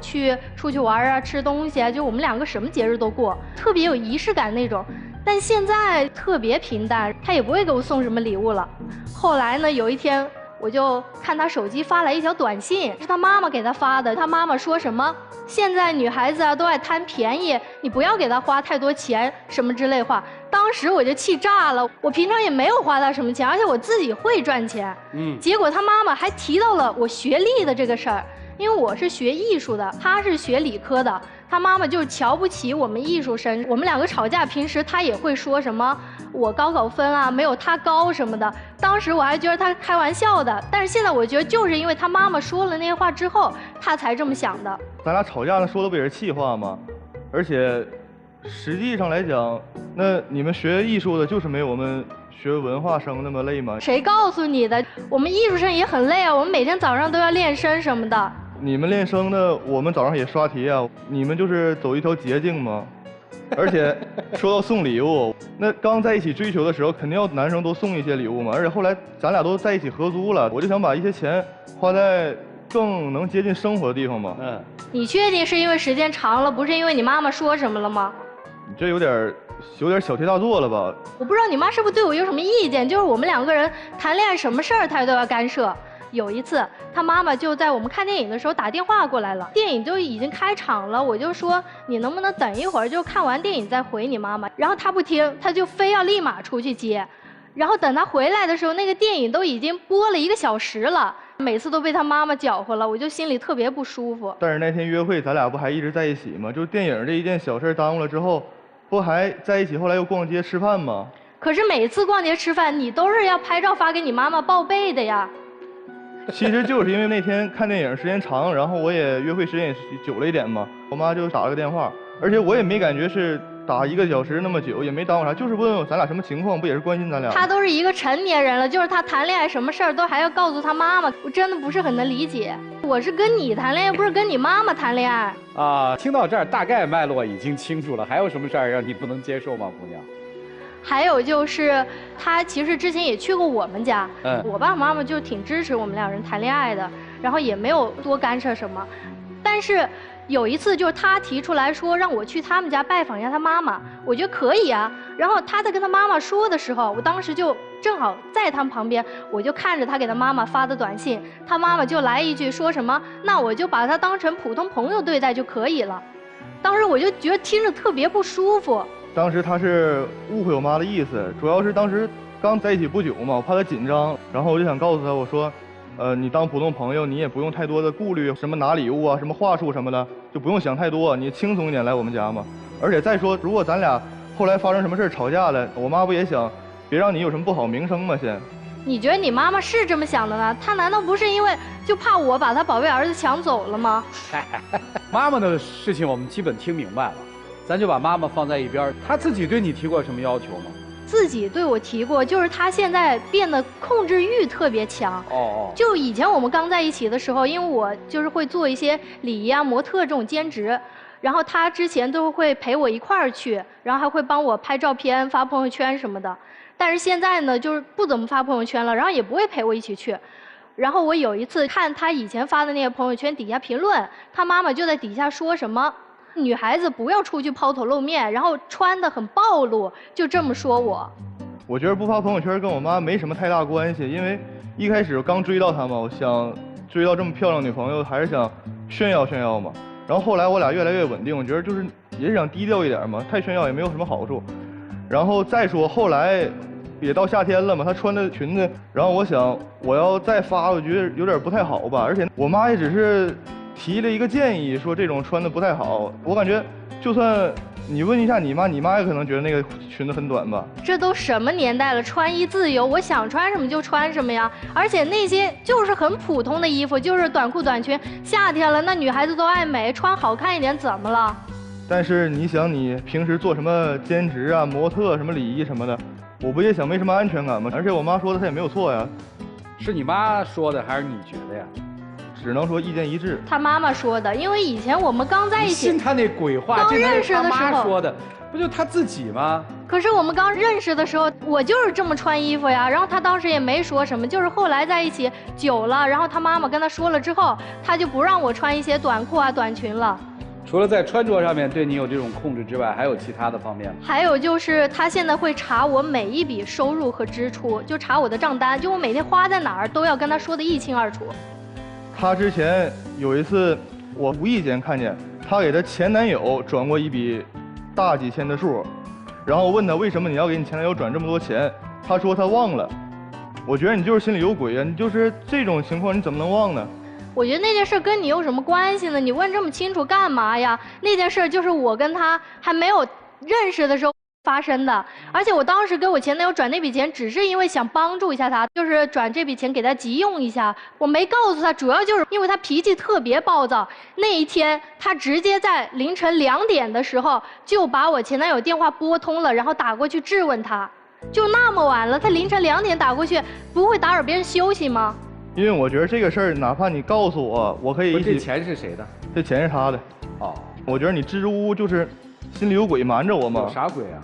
出去玩啊，吃东西啊，就我们2个什么节日都过，特别有仪式感那种。但现在特别平淡，他也不会给我送什么礼物了。后来呢，有一天我就看他手机发来一条短信，是他妈妈给他发的。他妈妈说什么？现在女孩子啊都爱贪便宜，你不要给她花太多钱，什么之类话。当时我就气炸了，我平常也没有花她什么钱，而且我自己会赚钱。结果他妈妈还提到了我学历的这个事儿，因为我是学艺术的，他是学理科的。他妈妈就瞧不起我们艺术生，我们2个吵架，平时他也会说什么我高考分啊没有他高什么的。当时我还觉得他开玩笑的，但是现在我觉得就是因为他妈妈说了那些话之后，他才这么想的。咱俩吵架了，说的不也是气话吗？而且实际上来讲，那你们学艺术的就是没有我们学文化生那么累吗？谁告诉你的？我们艺术生也很累啊，我们每天早上都要练声什么的。你们练声的，我们早上也刷题啊，你们就是走一条捷径吗？而且说到送礼物，那刚在一起追求的时候，肯定要男生多送一些礼物嘛。而且后来咱俩都在一起合租了，我就想把一些钱花在更能接近生活的地方嘛。你确定是因为时间长了，不是因为你妈妈说什么了吗？你这有点小题大做了吧？我不知道你妈是不是对我有什么意见，就是我们两个人谈恋爱什么事儿她都要干涉。有一次，她妈妈就在我们看电影的时候打电话过来了，电影都已经开场了，我就说你能不能等一会儿，就看完电影再回你妈妈。然后她不听，她就非要立马出去接。然后等她回来的时候，那个电影都已经播了1个小时了，每次都被她妈妈搅和了，我就心里特别不舒服。但是那天约会咱俩不还一直在一起吗？就是电影这一件小事耽误了之后，不还在一起，后来又逛街吃饭吗？可是每次逛街吃饭，你都是要拍照发给你妈妈报备的呀。其实就是因为那天看电影时间长，然后我也约会时间也久了一点嘛，我妈就打了个电话，而且我也没感觉是打1个小时那么久，也没耽误啥，就是问问咱俩什么情况，不也是关心咱俩？他都是一个成年人了，就是他谈恋爱什么事儿都还要告诉他妈妈，我真的不是很能理解。我是跟你谈恋爱，不是跟你妈妈谈恋爱。听到这儿大概脉络已经清楚了，还有什么事儿让你不能接受吗，姑娘？还有就是，他其实之前也去过我们家，我爸爸妈妈就挺支持我们两人谈恋爱的，然后也没有多干涉什么。但是有一次，就是他提出来说让我去他们家拜访一下他妈妈，我觉得可以啊。然后他在跟他妈妈说的时候，我当时就正好在他们旁边，我就看着他给他妈妈发的短信，他妈妈就来一句说什么，那我就把他当成普通朋友对待就可以了。当时我就觉得听着特别不舒服。当时他是误会我妈的意思，主要是当时刚在一起不久嘛，我怕他紧张，然后我就想告诉他，我说，你当普通朋友，你也不用太多的顾虑，什么拿礼物啊，什么话术什么的，就不用想太多，你轻松一点来我们家嘛。而且再说，如果咱俩后来发生什么事吵架了，我妈不也想别让你有什么不好名声吗？先。你觉得你妈妈是这么想的呢？她难道不是因为就怕我把她宝贝儿子抢走了吗？妈妈的事情我们基本听明白了。咱就把妈妈放在一边，她自己对你提过什么要求吗？自己对我提过，就是她现在变得控制欲特别强。就以前我们刚在一起的时候，因为我就是会做一些礼仪啊、模特这种兼职，然后她之前都会陪我一块儿去，然后还会帮我拍照片、发朋友圈什么的。但是现在呢，就是不怎么发朋友圈了，然后也不会陪我一起去。然后我有一次看她以前发的那些朋友圈底下评论，她妈妈就在底下说什么。女孩子不要出去抛头露面，然后穿得很暴露，就这么说我。我觉得不发朋友圈跟我妈没什么太大关系，因为一开始我刚追到她嘛，我想追到这么漂亮女朋友，还是想炫耀炫耀嘛。然后后来我俩越来越稳定，我觉得就是也是想低调一点嘛，太炫耀也没有什么好处。然后再说后来也到夏天了嘛，她穿的裙子，然后我想我要再发，我觉得有点不太好吧，而且我妈也只是提了一个建议，说这种穿的不太好。我感觉就算你问一下你妈，你妈也可能觉得那个裙子很短吧。这都什么年代了，穿衣自由，我想穿什么就穿什么呀。而且那些就是很普通的衣服，就是短裤短裙，夏天了，那女孩子都爱美，穿好看一点怎么了？但是你想，你平时做什么兼职啊、模特什么礼仪什么的，我不也想没什么安全感吗？而且我妈说的她也没有错呀。是你妈说的还是你觉得呀？只能说意见一致。他妈妈说的，因为以前我们刚在一起，你信他那鬼话？刚认识的时候，他妈说的，不就他自己吗？可是我们刚认识的时候，我就是这么穿衣服呀。然后他当时也没说什么，就是后来在一起久了，然后他妈妈跟他说了之后，他就不让我穿一些短裤啊、短裙了。除了在穿着上面对你有这种控制之外，还有其他的方面吗？还有就是他现在会查我每一笔收入和支出，就查我的账单，就我每天花在哪儿都要跟他说得一清二楚。她之前有一次，我无意间看见她给她前男友转过一笔大几千的数，然后我问她为什么你要给你前男友转这么多钱，她说她忘了。我觉得你就是心里有鬼啊！你就是这种情况你怎么能忘呢？我觉得那件事跟你有什么关系呢？你问这么清楚干嘛呀？那件事就是我跟他还没有认识的时候发生的，而且我当时给我前男友转那笔钱，只是因为想帮助一下他，就是转这笔钱给他急用一下。我没告诉他，主要就是因为他脾气特别暴躁。那一天，他直接在凌晨2点的时候就把我前男友电话拨通了，然后打过去质问他。就那么晚了，他凌晨2点打过去，不会打扰别人休息吗？因为我觉得这个事儿，哪怕你告诉我，我可以一起。这钱是谁的？这钱是他的。哦。我觉得你支支吾吾就是心里有鬼瞒着我吗？有啥鬼啊？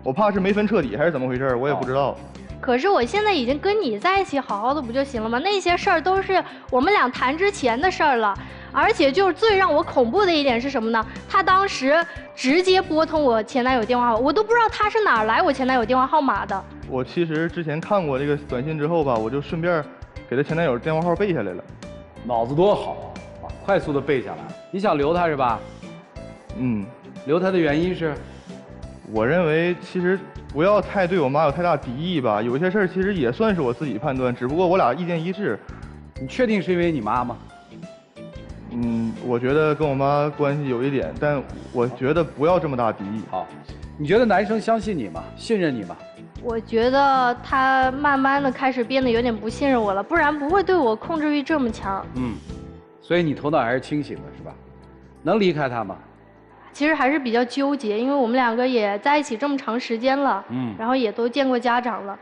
我怕是没分彻底还是怎么回事，我也不知道。可是我现在已经跟你在一起，好好的不就行了吗？那些事儿都是我们俩谈之前的事儿了。而且就是最让我恐怖的一点是什么呢？他当时直接拨通我前男友电话号码，我都不知道他是哪儿来我前男友电话号码的。我其实之前看过这个短信之后吧，我就顺便给他前男友电话号背下来了。脑子多好啊，快速的背下来。你想留他是吧？嗯，留他的原因是，我认为其实不要太对我妈有太大敌意吧。有些事儿其实也算是我自己判断，只不过我俩意见一致。你确定是因为你妈吗？我觉得跟我妈关系有一点，但我觉得不要这么大敌意。好，你觉得男生相信你吗？信任你吗？我觉得他慢慢的开始变得有点不信任我了，不然不会对我控制欲这么强。所以你头脑还是清醒的是吧？能离开他吗？其实还是比较纠结，因为我们两个也在一起这么长时间了，然后也都见过家长了。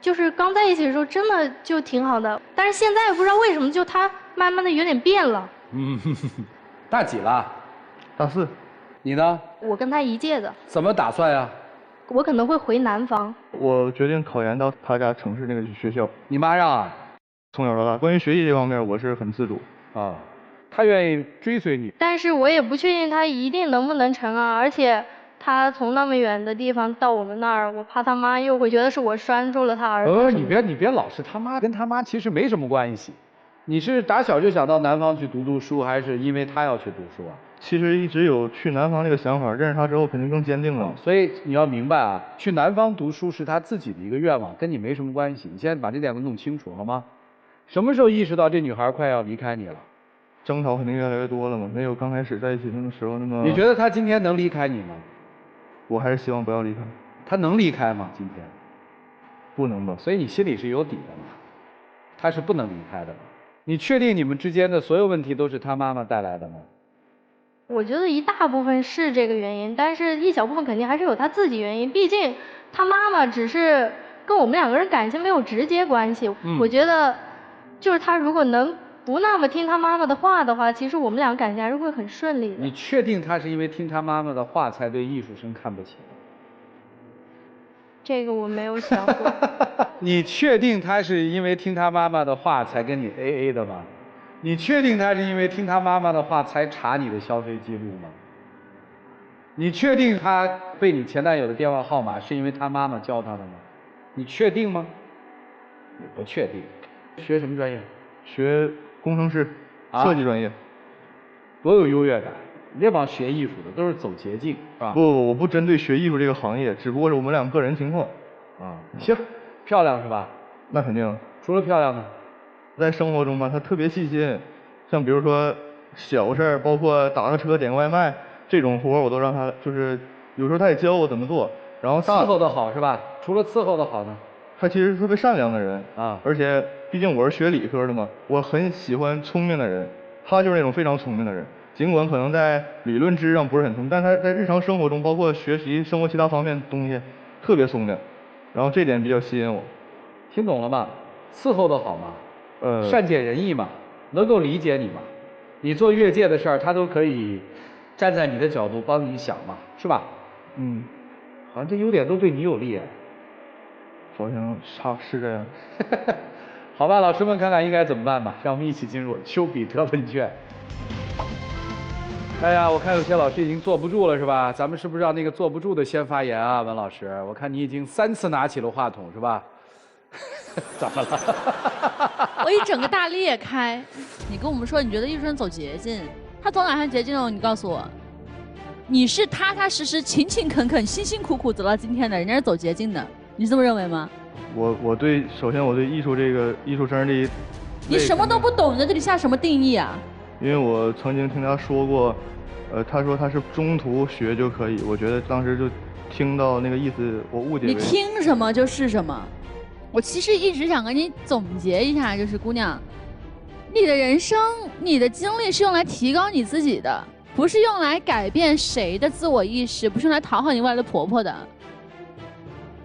就是刚在一起的时候真的就挺好的，但是现在不知道为什么就他慢慢的有点变了。大几了？大4。你呢？我跟他一届的。怎么打算呀？我可能会回南方。我决定考研到他家城市那个学校。你妈让啊？从小到大，关于学习这方面我是很自主啊。他愿意追随你，但是我也不确定他一定能不能成啊，而且他从那么远的地方到我们那儿，我怕他妈又会觉得是我拴住了他儿子。你别老是他妈，跟他妈其实没什么关系。你是打小就想到南方去读书，还是因为他要去读书啊？其实一直有去南方这个想法，认识他之后肯定更坚定了。所以你要明白啊，去南方读书是他自己的一个愿望，跟你没什么关系。你现在把这点给弄清楚好吗？什么时候意识到这女孩快要离开你了？争吵肯定越来越多了嘛，没有刚开始在一起那个时候那么。你觉得他今天能离开你吗？我还是希望不要离开。他能离开吗？今天？不能吧。所以你心里是有底的嘛？他是不能离开的。你确定你们之间的所有问题都是他妈妈带来的吗？我觉得一大部分是这个原因，但是一小部分肯定还是有他自己原因。毕竟他妈妈只是跟我们两个人感情没有直接关系。我觉得，就是他如果能不那么听他妈妈的话的话，其实我们俩感情还是会很顺利的。你确定他是因为听他妈妈的话才对艺术生看不起？这个我没有想过。你确定他是因为听他妈妈的话才跟你 AA 的吗？你确定他是因为听他妈妈的话才查你的消费记录吗？你确定他背你前男友的电话号码是因为他妈妈教他的吗？你确定吗？你不确定。学什么专业？学工程师，设计专业。多有优越感！你这帮学艺术的都是走捷径，是吧？不，我不针对学艺术这个行业，只不过是我们俩个人情况。行，漂亮是吧？那肯定。除了漂亮呢？在生活中吧，他特别细心，像比如说小事儿，包括打个车、点个外卖这种活，我都让他，就是有时候他也教我怎么做。然后伺候的好是吧？除了伺候的好呢？他其实是特别善良的人啊，而且毕竟我是学理科的嘛，我很喜欢聪明的人，他就是那种非常聪明的人。尽管可能在理论知识上不是很聪明，但他在日常生活中，包括学习、生活其他方面的东西，特别聪明。然后这点比较吸引我。听懂了吗？伺候的好吗？善解人意嘛，能够理解你嘛。你做越界的事儿，他都可以站在你的角度帮你想嘛，是吧？好像这优点都对你有利。好像是这样。好吧，老师们看看应该怎么办吧，让我们一起进入丘比特问卷。哎呀，我看有些老师已经坐不住了，是吧？咱们是不是让那个坐不住的先发言啊，文老师？我看你已经3次拿起了话筒，是吧？怎么了？我一整个大裂开。你跟我们说你觉得艺术生走捷径，他走哪条捷径了？你告诉我，你是踏踏实实、勤勤恳恳、辛辛苦苦走到今天的，人家是走捷径的，你是这么认为吗？首先我对艺术生这一，你什么都不懂，你在这里下什么定义啊？因为我曾经听他说过，他说他是中途学就可以，我觉得当时就听到那个意思，我误解为。你听什么就是什么。我其实一直想跟你总结一下，就是姑娘，你的人生、你的经历是用来提高你自己的，不是用来改变谁的自我意识，不是用来讨好你未来的婆婆的。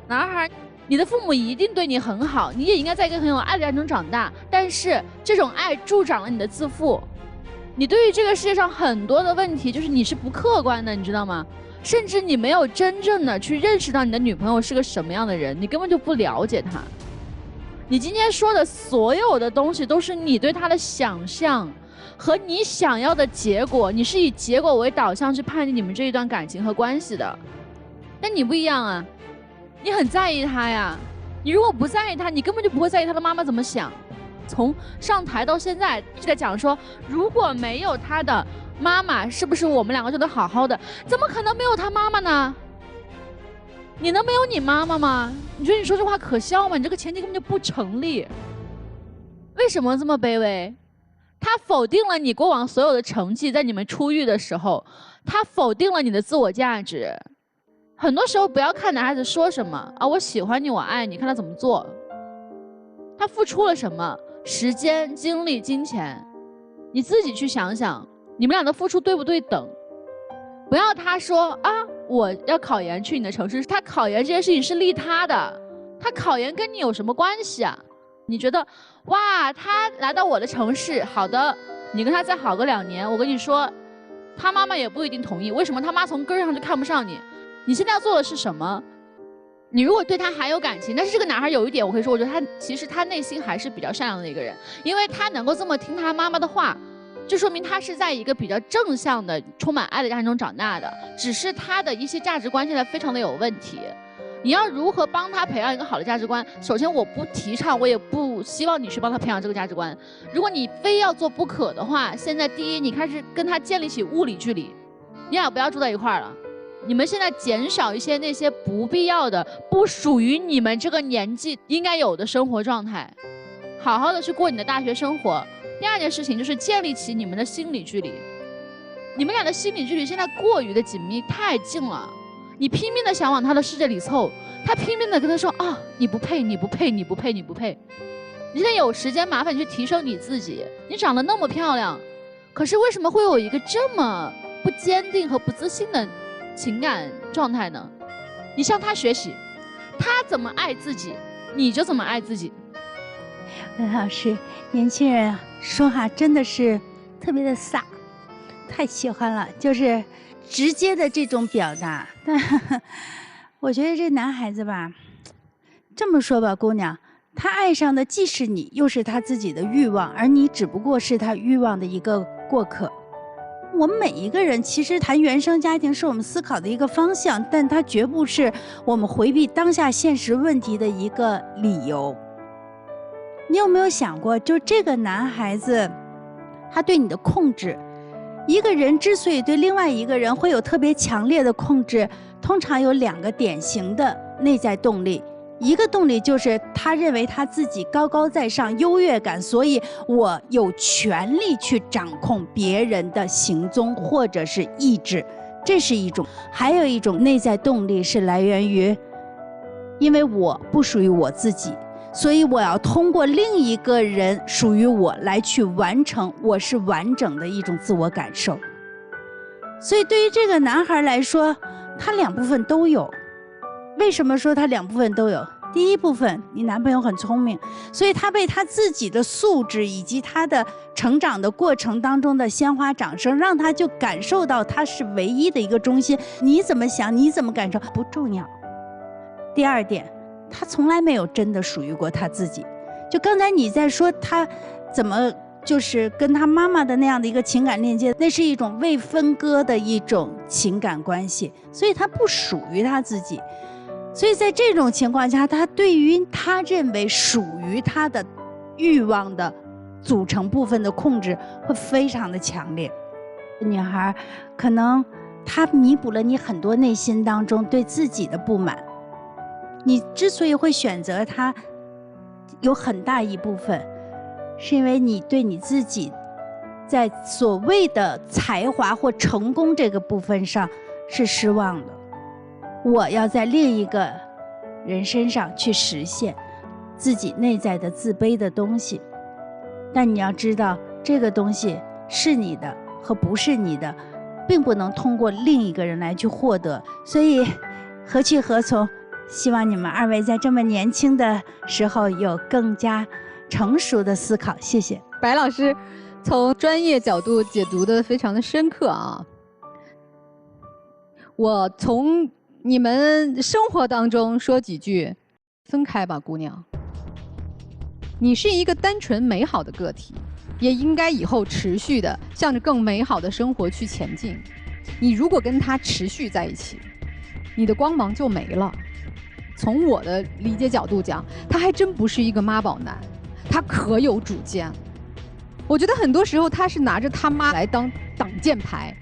男孩，你的父母一定对你很好，你也应该在一个很有爱的家中长大，但是这种爱助长了你的自负。你对于这个世界上很多的问题，就是你是不客观的，你知道吗？甚至你没有真正的去认识到你的女朋友是个什么样的人，你根本就不了解她。你今天说的所有的东西都是你对她的想象和你想要的结果，你是以结果为导向去判定你们这一段感情和关系的。但你不一样啊，你很在意她呀。你如果不在意她，你根本就不会在意她的妈妈怎么想。从上台到现在就在讲说，如果没有她的妈妈，是不是我们两个就能好好的？怎么可能没有她妈妈呢？你能没有你妈妈吗？你觉得你说这话可笑吗？你这个前提根本就不成立。为什么这么卑微？他否定了你过往所有的成绩，在你们初遇的时候，他否定了你的自我价值。很多时候不要看男孩子说什么啊，我喜欢你，我爱你，看他怎么做，他付出了什么，时间、精力、金钱，你自己去想想，你们俩的付出对不对等？不要他说啊，我要考研去你的城市，他考研这件事情是利他的，他考研跟你有什么关系啊？你觉得哇，他来到我的城市，好的，你跟他再好个2年，我跟你说，他妈妈也不一定同意。为什么？他妈从根上就看不上你。你现在要做的是什么？你如果对他还有感情，但是这个男孩有一点我可以说，我觉得其实他内心还是比较善良的一个人，因为他能够这么听他妈妈的话，就说明他是在一个比较正向的、充满爱的家庭中长大的，只是他的一些价值观现在非常的有问题。你要如何帮他培养一个好的价值观？首先，我不提倡，我也不希望你去帮他培养这个价值观。如果你非要做不可的话，现在第一，你开始跟他建立起物理距离，你俩不要住在一块儿了。你们现在减少一些那些不必要的、不属于你们这个年纪应该有的生活状态，好好的去过你的大学生活。第二件事情就是建立起你们的心理距离。你们俩的心理距离现在过于的紧密，太近了。你拼命的想往他的世界里凑，他拼命的跟他说啊，你不配，你不配，你不配，你不配。你现在有时间，麻烦你去提升你自己。你长得那么漂亮，可是为什么会有一个这么不坚定和不自信的情感状态呢？你向他学习，他怎么爱自己，你就怎么爱自己。文老师，年轻人说话真的是特别的飒，太喜欢了，就是直接的这种表达。但我觉得这男孩子吧，这么说吧，姑娘，他爱上的既是你，又是他自己的欲望，而你只不过是他欲望的一个过客。我们每一个人其实谈原生家庭是我们思考的一个方向，但它绝不是我们回避当下现实问题的一个理由。你有没有想过，就这个男孩子他对你的控制，一个人之所以对另外一个人会有特别强烈的控制，通常有2个典型的内在动力。一个动力就是他认为他自己高高在上，优越感，所以我有权利去掌控别人的行踪或者是意志，这是一种。还有一种内在动力是来源于，因为我不属于我自己，所以我要通过另一个人属于我来去完成我是完整的一种自我感受。所以对于这个男孩来说，他2部分都有。为什么说他2部分都有？第一部分，你男朋友很聪明，所以他被他自己的素质以及他的成长的过程当中的鲜花掌声，让他就感受到他是唯一的一个中心。你怎么想，你怎么感受不重要。第二点，他从来没有真的属于过他自己。就刚才你在说他怎么就是跟他妈妈的那样的一个情感链接，那是一种未分割的一种情感关系，所以他不属于他自己。所以在这种情况下，他对于他认为属于他的欲望的组成部分的控制会非常的强烈。女孩可能她弥补了你很多内心当中对自己的不满。你之所以会选择他，有很大一部分是因为你对你自己在所谓的才华或成功这个部分上是失望的。我要在另一个人身上去实现自己内在的自卑的东西，但你要知道，这个东西是你的和不是你的，并不能通过另一个人来去获得。所以何去何从？希望你们2位在这么年轻的时候有更加成熟的思考。谢谢白老师，从专业角度解读的非常的深刻啊。我从你们生活当中说几句，分开吧，姑娘。你是一个单纯美好的个体，也应该以后持续的向着更美好的生活去前进。你如果跟他持续在一起，你的光芒就没了。从我的理解角度讲，他还真不是一个妈宝男，他可有主见。我觉得很多时候他是拿着他妈来当挡箭牌。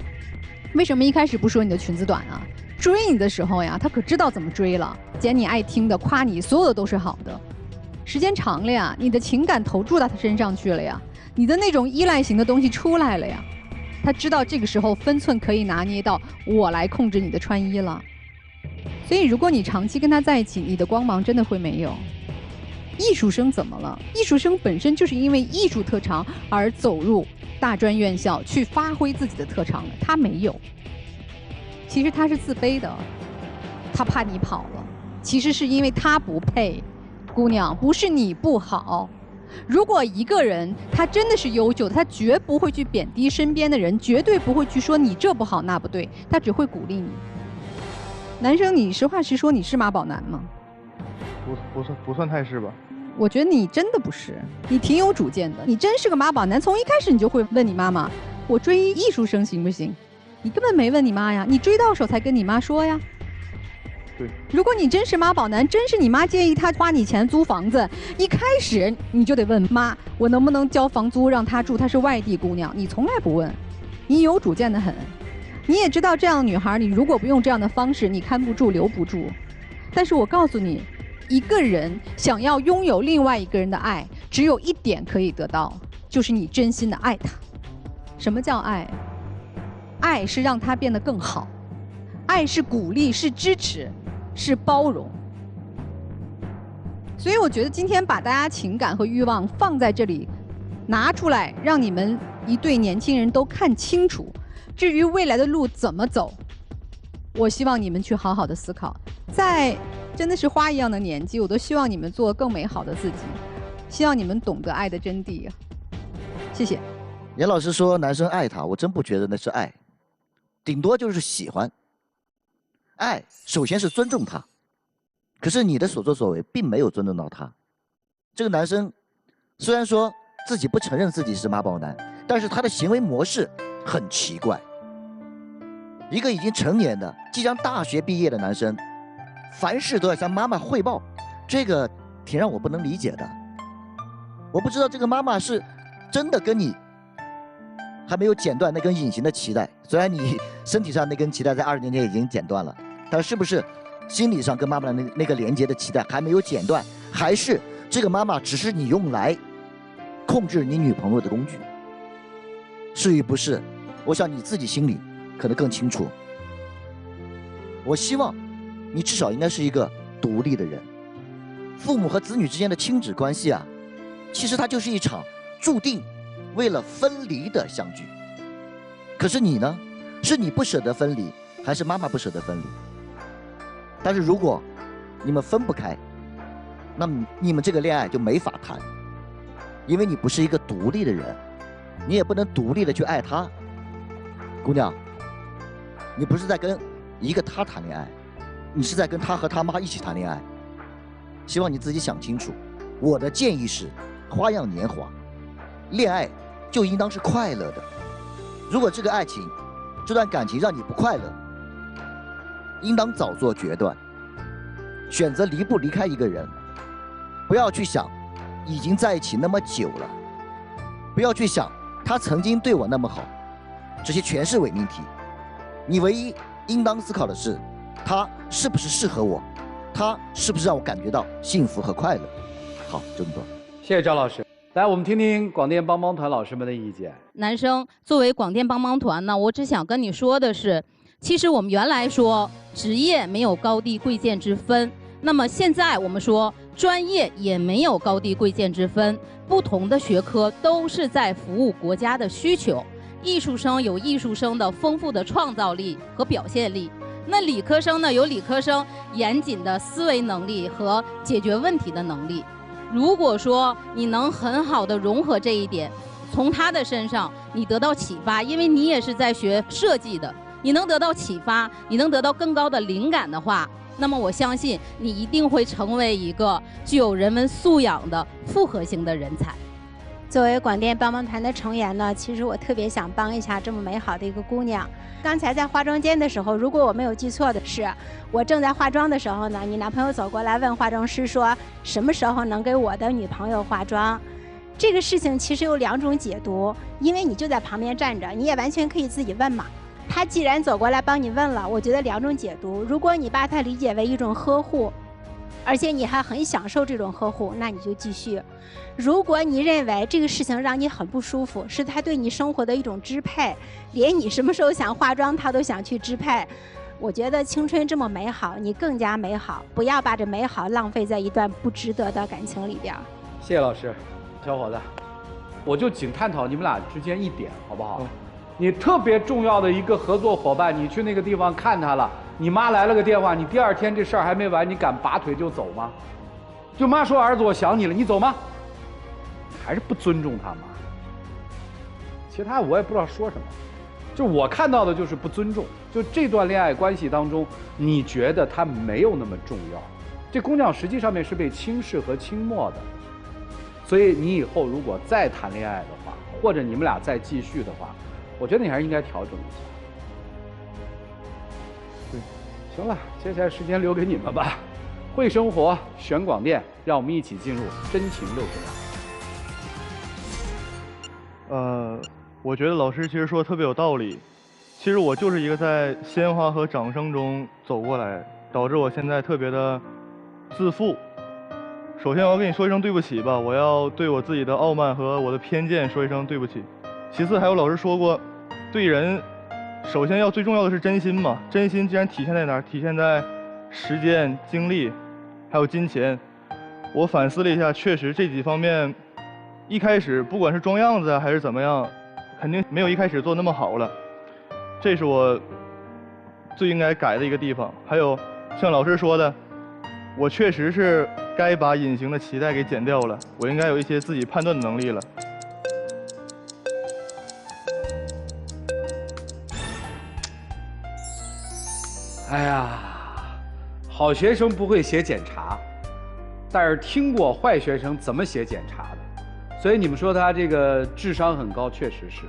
为什么一开始不说你的裙子短啊？追你的时候呀，他可知道怎么追了，捡你爱听的，夸你，所有的都是好的。时间长了呀，你的情感投注到他身上去了呀，你的那种依赖型的东西出来了呀。他知道这个时候分寸可以拿捏到，我来控制你的穿衣了。所以如果你长期跟他在一起，你的光芒真的会没有。艺术生怎么了？艺术生本身就是因为艺术特长而走入大专院校去发挥自己的特长的，他没有。其实他是自卑的，他怕你跑了，其实是因为他不配。姑娘，不是你不好。如果一个人他真的是优秀的，他绝不会去贬低身边的人，绝对不会去说你这不好那不对，他只会鼓励你。男生，你实话实说，你是妈宝男吗？不算太是吧。我觉得你真的不是，你挺有主见的，你真是个妈宝男。从一开始你就会问你妈妈，我追艺术生行不行？你根本没问你妈呀，你追到手才跟你妈说呀。对，如果你真是妈宝男，真是你妈介意他花你钱租房子，一开始你就得问妈，我能不能交房租让她住？她是外地姑娘，你从来不问，你有主见的很。你也知道这样的女孩，你如果不用这样的方式，你看不住留不住。但是我告诉你，一个人想要拥有另外一个人的爱，只有一点可以得到，就是你真心的爱他。什么叫爱？爱是让他变得更好，爱是鼓励，是支持，是包容。所以我觉得今天把大家情感和欲望放在这里，拿出来，让你们一对年轻人都看清楚。至于未来的路怎么走，我希望你们去好好的思考。在真的是花一样的年纪，我都希望你们做更美好的自己，希望你们懂得爱的真谛。谢谢。严老师说男生爱他，我真不觉得那是爱，顶多就是喜欢。爱首先是尊重他，可是你的所作所为并没有尊重到他。这个男生虽然说自己不承认自己是妈宝男，但是他的行为模式很奇怪。一个已经成年的、即将大学毕业的男生，凡事都要向妈妈汇报，这个挺让我不能理解的。我不知道这个妈妈是真的跟你还没有剪断那根隐形的脐带，虽然你身体上那根脐带在20年前已经剪断了，但是不是心理上跟妈妈的那个连接的脐带还没有剪断，还是这个妈妈只是你用来控制你女朋友的工具？是与不是，我想你自己心里可能更清楚。我希望你至少应该是一个独立的人。父母和子女之间的亲子关系啊，其实它就是一场注定为了分离的相聚。可是你呢？是你不舍得分离，还是妈妈不舍得分离？但是如果你们分不开，那么你们这个恋爱就没法谈，因为你不是一个独立的人，你也不能独立的去爱他。姑娘，你不是在跟一个他谈恋爱，你是在跟他和他妈一起谈恋爱。希望你自己想清楚。我的建议是，花样年华，恋爱就应当是快乐的。如果这个爱情、这段感情让你不快乐，应当早做决断，选择离不离开一个人。不要去想已经在一起那么久了，不要去想他曾经对我那么好，这些全是伪命题。你唯一应当思考的是，他是不是适合我，他是不是让我感觉到幸福和快乐。好，这么多。谢谢赵老师。来，我们听听广电帮帮团老师们的意见。男生作为广电帮帮团呢，我只想跟你说的是，其实我们原来说职业没有高低贵贱之分，那么现在我们说专业也没有高低贵贱之分，不同的学科都是在服务国家的需求。艺术生有艺术生的丰富的创造力和表现力，那理科生呢有理科生严谨的思维能力和解决问题的能力。如果说你能很好的融合这一点，从他的身上你得到启发，因为你也是在学设计的，你能得到启发，你能得到更高的灵感的话，那么我相信你一定会成为一个具有人文素养的复合型的人才。作为广电帮帮团的成员呢，其实我特别想帮一下这么美好的一个姑娘。刚才在化妆间的时候，如果我没有记错的是，我正在化妆的时候呢，你男朋友走过来问化妆师说，什么时候能给我的女朋友化妆？这个事情其实有2种解读，因为你就在旁边站着，你也完全可以自己问嘛。他既然走过来帮你问了，我觉得2种解读。如果你把它理解为一种呵护，而且你还很享受这种呵护，那你就继续。如果你认为这个事情让你很不舒服，是他对你生活的一种支配，连你什么时候想化妆他都想去支配，我觉得青春这么美好，你更加美好，不要把这美好浪费在一段不值得的感情里边。谢谢老师。小伙子，我就仅探讨你们俩之间一点，好不好？你特别重要的一个合作伙伴，你去那个地方看他了，你妈来了个电话，你第2天这事儿还没完，你敢拔腿就走吗？就妈说儿子我想你了，你走吗？还是不尊重他妈。其他我也不知道说什么，就我看到的就是不尊重。就这段恋爱关系当中，你觉得他没有那么重要，这姑娘实际上面是被轻视和轻漠的。所以你以后如果再谈恋爱的话，或者你们俩再继续的话，我觉得你还是应该调整一下。对，行了，接下来时间留给你们吧。会生活，选广电，让我们一起进入真情60秒。我觉得老师其实说的特别有道理。其实我就是一个在鲜花和掌声中走过来，导致我现在特别的自负。首先我要跟你说一声对不起吧，我要对我自己的傲慢和我的偏见说一声对不起。其次还有老师说过，对人首先要最重要的是真心嘛，真心既然体现在哪儿？体现在时间、精力还有金钱。我反思了一下，确实这几方面一开始不管是装样子还是怎么样，肯定没有一开始做那么好了，这是我最应该改的一个地方。还有像老师说的，我确实是该把隐形的脐带给剪掉了，我应该有一些自己判断的能力了。哎呀，好学生不会写检查，但是听过坏学生怎么写检查的，所以你们说他这个智商很高，确实是。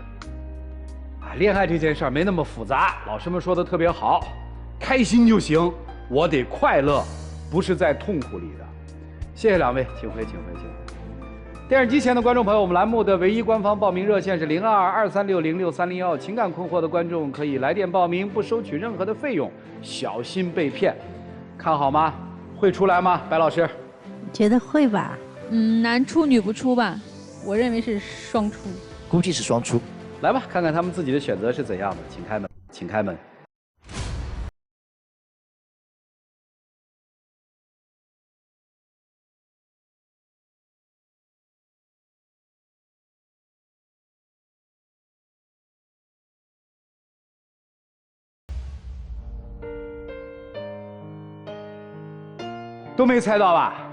啊，恋爱这件事儿没那么复杂，老师们说的特别好，开心就行，我得快乐，不是在痛苦里的。谢谢2位，请回，请回，请回。电视机前的观众朋友，我们栏目的唯一官方报名热线是0223606301，情感困惑的观众可以来电报名，不收取任何的费用，小心被骗。看好吗？会出来吗？白老师？觉得会吧。男出女不出吧，我认为是双出。估计是双出。来吧，看看他们自己的选择是怎样的，请开门，请开门。都没猜到吧？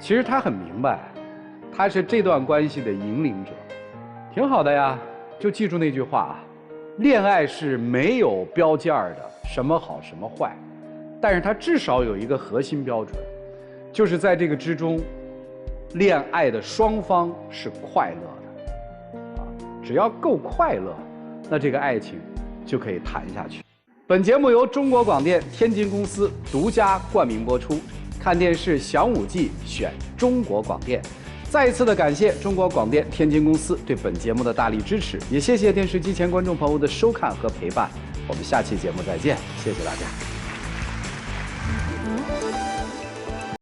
其实他很明白，他是这段关系的引领者，挺好的呀。就记住那句话啊，恋爱是没有标间的，什么好什么坏，但是它至少有一个核心标准，就是在这个之中，恋爱的双方是快乐的，啊，只要够快乐，那这个爱情就可以谈下去。本节目由中国广电天津公司独家冠名播出，看电视享5季选中国广电。再一次的感谢中国广电天津公司对本节目的大力支持，也谢谢电视机前观众朋友的收看和陪伴。我们下期节目再见，谢谢大家。